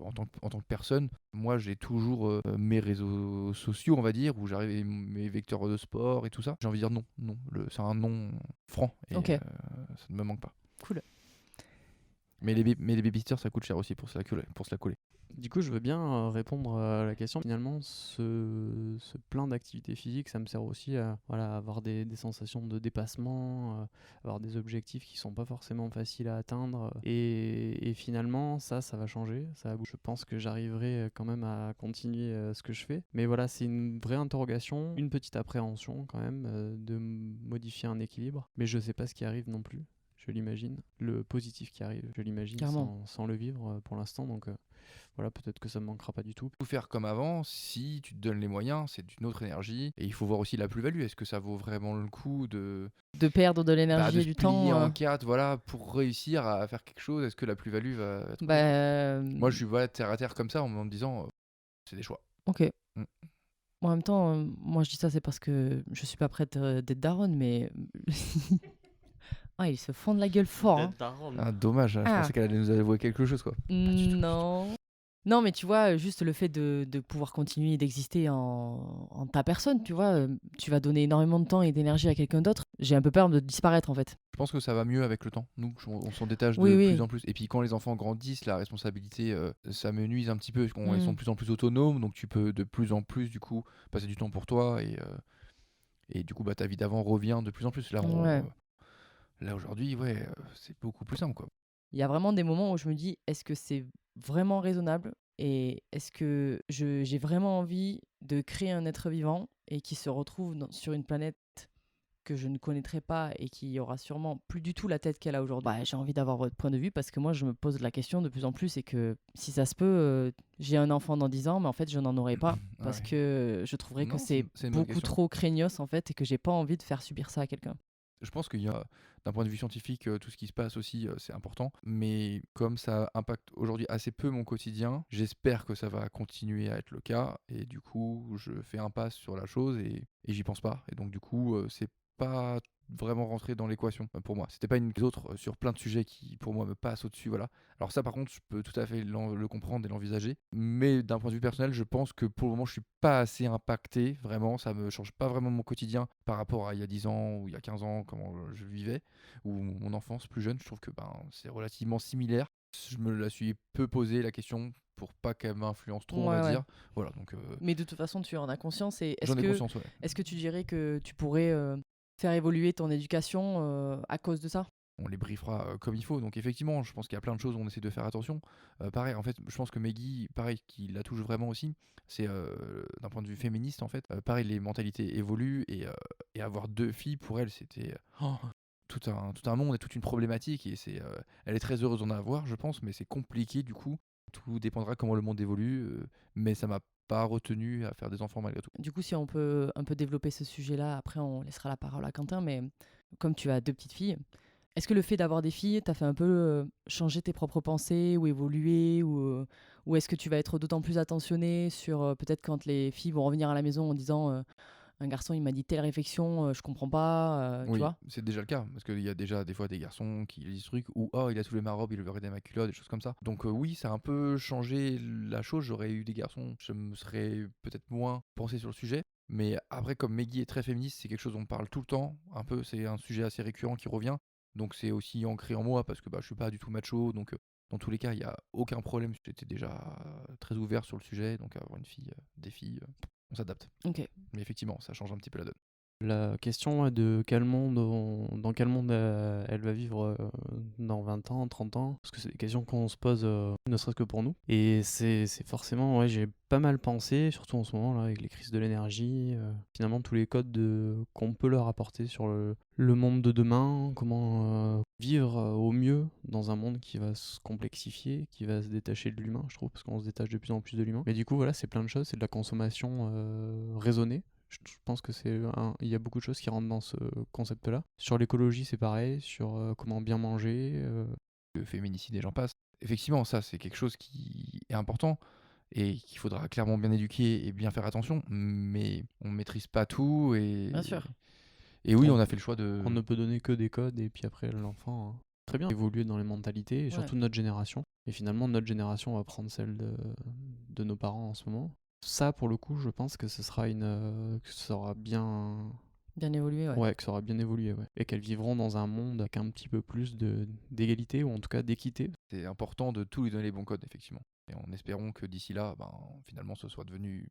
en tant que personne. Moi, j'ai toujours mes réseaux sociaux, on va dire, où j'arrive mes vecteurs de sport et tout ça. J'ai envie de dire non, c'est un non franc, et Ok. ça ne me manque pas. Cool. Mais les babysitters, ça coûte cher aussi pour se la coller. Du coup, je veux bien répondre à la question. Finalement, ce plein d'activités physiques, ça me sert aussi à avoir des sensations de dépassement, avoir des objectifs qui sont pas forcément faciles à atteindre. Et finalement, ça va changer. Je pense que j'arriverai quand même à continuer ce que je fais. Mais voilà, c'est une vraie interrogation, une petite appréhension quand même de modifier un équilibre. Mais je sais pas ce qui arrive non plus. Je l'imagine. Le positif qui arrive, je l'imagine sans le vivre pour l'instant. Donc voilà, peut-être que ça me manquera pas du tout. Tout faire comme avant, si tu te donnes les moyens, c'est d'une autre énergie. Et il faut voir aussi la plus-value. Est-ce que ça vaut vraiment le coup de perdre de l'énergie de et se du plier temps en quatre, voilà, pour réussir à faire quelque chose? Est-ce que la plus-value va être... Moi, je suis terre à terre comme ça en me disant, c'est des choix. Ok. En même temps, moi je dis ça, c'est parce que je suis pas prête d'être daronne, mais... Ils se font de la gueule fort. Hein. Ah, dommage, je pensais qu'elle allait nous avouer quelque chose, quoi. Non. Non, mais tu vois, juste le fait de pouvoir continuer d'exister en ta personne, tu vois, tu vas donner énormément de temps et d'énergie à quelqu'un d'autre. J'ai un peu peur de disparaître, en fait. Je pense que ça va mieux avec le temps. Nous, on s'en détache de plus en plus. Et puis quand les enfants grandissent, la responsabilité, ça me nuise un petit peu. Ils sont de plus en plus autonomes, donc tu peux de plus en plus, du coup, passer du temps pour toi. Et du coup, ta vie d'avant revient de plus en plus. Là, aujourd'hui, c'est beaucoup plus simple, quoi. Il y a vraiment des moments où je me dis, est-ce que c'est vraiment raisonnable et est-ce que j'ai vraiment envie de créer un être vivant et qui se retrouve sur une planète que je ne connaîtrai pas et qui aura sûrement plus du tout la tête qu'elle a aujourd'hui. J'ai envie d'avoir votre point de vue parce que moi, je me pose la question de plus en plus et que si ça se peut, j'ai un enfant dans 10 ans, mais en fait, je n'en aurai pas parce que je trouverais que c'est beaucoup trop craignos en fait et que j'ai pas envie de faire subir ça à quelqu'un. Je pense qu'il y a, d'un point de vue scientifique, tout ce qui se passe aussi, c'est important. Mais comme ça impacte aujourd'hui assez peu mon quotidien, j'espère que ça va continuer à être le cas. Et du coup, je fais un pas sur la chose et j'y pense pas. Et donc, du coup, c'est pas vraiment rentré dans l'équation pour moi. C'était pas une des autres sur plein de sujets qui, pour moi, me passent au-dessus. Voilà. Alors, ça, par contre, je peux tout à fait le comprendre et l'envisager. Mais d'un point de vue personnel, je pense que pour le moment, je suis pas assez impacté. Vraiment, ça me change pas vraiment mon quotidien par rapport à il y a 10 ans ou il y a 15 ans, comment je vivais, ou mon enfance plus jeune. Je trouve que c'est relativement similaire. Je me la suis peu posé la question pour pas qu'elle m'influence trop, on va dire. Voilà, donc Mais de toute façon, tu en as conscience. Et j'en ai conscience, ouais. est-ce que tu dirais que tu pourrais faire évoluer ton éducation à cause de ça? On les briefera comme il faut. Donc effectivement, je pense qu'il y a plein de choses où on essaie de faire attention. Pareil, en fait, je pense que Meggy, pareil, qui la touche vraiment aussi, c'est d'un point de vue féministe, en fait. Pareil, les mentalités évoluent et avoir 2 filles, pour elle, c'était tout un monde et toute une problématique. Et elle est très heureuse d'en avoir, je pense, mais c'est compliqué du coup. Tout dépendra comment le monde évolue, mais ça m'a pas retenu à faire des enfants malgré tout. Du coup, si on peut un peu développer ce sujet-là, après on laissera la parole à Quentin, mais comme tu as 2 petites filles, est-ce que le fait d'avoir des filles t'a fait un peu changer tes propres pensées ou évoluer ou est-ce que tu vas être d'autant plus attentionné sur peut-être quand les filles vont revenir à la maison en disant un garçon il m'a dit telle réflexion, je comprends pas, tu Oui, vois? c'est déjà le cas, parce qu'il y a déjà des fois des garçons qui lisent ce truc, ou oh, il a soulevé ma robe, il veut regarder ma culotte, des choses comme ça. Donc oui, ça a un peu changé la chose. J'aurais eu des garçons, je me serais peut-être moins pensé sur le sujet. Mais après, comme Meggy est très féministe, c'est quelque chose dont on parle tout le temps, un peu, c'est un sujet assez récurrent qui revient. Donc c'est aussi ancré en moi, parce que je suis pas du tout macho, donc dans tous les cas, il n'y a aucun problème. J'étais déjà très ouvert sur le sujet, donc avoir une fille, des filles, on s'adapte. Ok. Mais effectivement, ça change un petit peu la donne. La question de dans quel monde elle va vivre dans 20 ans, 30 ans, parce que c'est des questions qu'on se pose ne serait-ce que pour nous. Et c'est forcément, ouais, j'ai pas mal pensé, surtout en ce moment là, avec les crises de l'énergie, finalement tous les codes qu'on peut leur apporter sur le monde de demain, comment vivre au mieux dans un monde qui va se complexifier, qui va se détacher de l'humain, je trouve, parce qu'on se détache de plus en plus de l'humain. Mais du coup, voilà, c'est plein de choses, c'est de la consommation raisonnée. Je pense que il y a beaucoup de choses qui rentrent dans ce concept-là. Sur l'écologie, c'est pareil, sur comment bien manger. Le féminicide et j'en passe. Effectivement, ça, c'est quelque chose qui est important et qu'il faudra clairement bien éduquer et bien faire attention, mais on ne maîtrise pas tout. Bien sûr. Et oui, on a fait le choix On ne peut donner que des codes et puis après l'enfant, très bien, évoluer dans les mentalités et surtout notre génération. Et finalement, notre génération va prendre celle de nos parents en ce moment. Ça, pour le coup, je pense que ce sera que ça aura bien évolué, ouais. Ouais, que ça aura bien évolué, ouais. Et qu'elles vivront dans un monde avec un petit peu plus d'égalité ou en tout cas d'équité. C'est important de tout lui donner les bons codes, effectivement. Et en espérant que d'ici là, finalement, ce soit devenu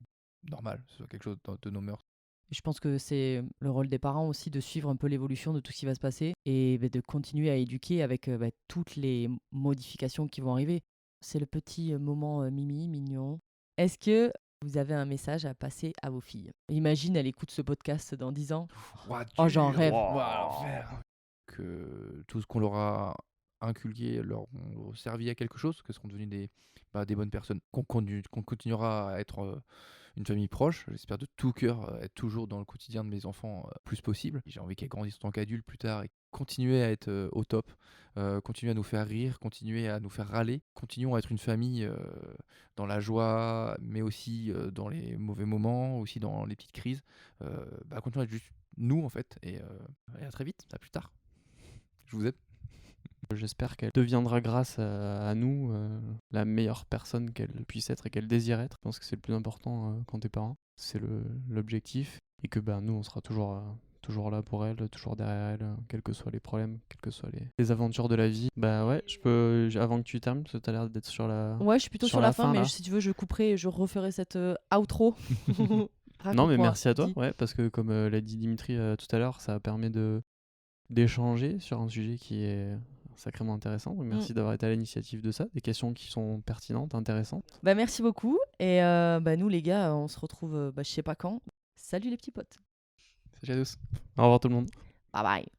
normal, ce soit quelque chose de nos mœurs. Et je pense que c'est le rôle des parents aussi de suivre un peu l'évolution de tout ce qui va se passer et de continuer à éduquer avec toutes les modifications qui vont arriver. C'est le petit moment mimi, mignon. Est-ce que vous avez un message à passer à vos filles? Imagine, elle écoute ce podcast dans 10 ans. Oh, j'en rêve. Que tout ce qu'on leur a inculqué leur ont servi à quelque chose, que seront devenus des bonnes personnes, qu'on continuera à être une famille proche. J'espère de tout cœur être toujours dans le quotidien de mes enfants plus possible. J'ai envie qu'elles grandissent en tant qu'adultes plus tard et continuer à être au top, continuer à nous faire rire, continuer à nous faire râler. Continuons à être une famille dans la joie, mais aussi dans les mauvais moments, aussi dans les petites crises. Continuons à être juste nous en fait, et à très vite, à plus tard. Je vous aime. J'espère qu'elle deviendra grâce à nous la meilleure personne qu'elle puisse être et qu'elle désire être. Je pense que c'est le plus important quand t'es parent. C'est l'objectif. Et que nous, on sera toujours là pour elle, toujours derrière elle, quels que soient les problèmes, quelles que soient les aventures de la vie. Ouais, avant que tu termines, parce que t'as l'air d'être sur la... Ouais, je suis plutôt sur la fin, mais là. si tu veux, je couperai et je referai cette outro. Non, mais merci à toi, ouais, parce que comme l'a dit Dimitri tout à l'heure, ça permet d'échanger sur un sujet qui est sacrément intéressant. Donc merci d'avoir été à l'initiative de ça, des questions qui sont pertinentes, intéressantes. Merci beaucoup. Et nous, les gars, on se retrouve je sais pas quand. Salut les petits potes. Salut à tous. Au revoir tout le monde. Bye bye.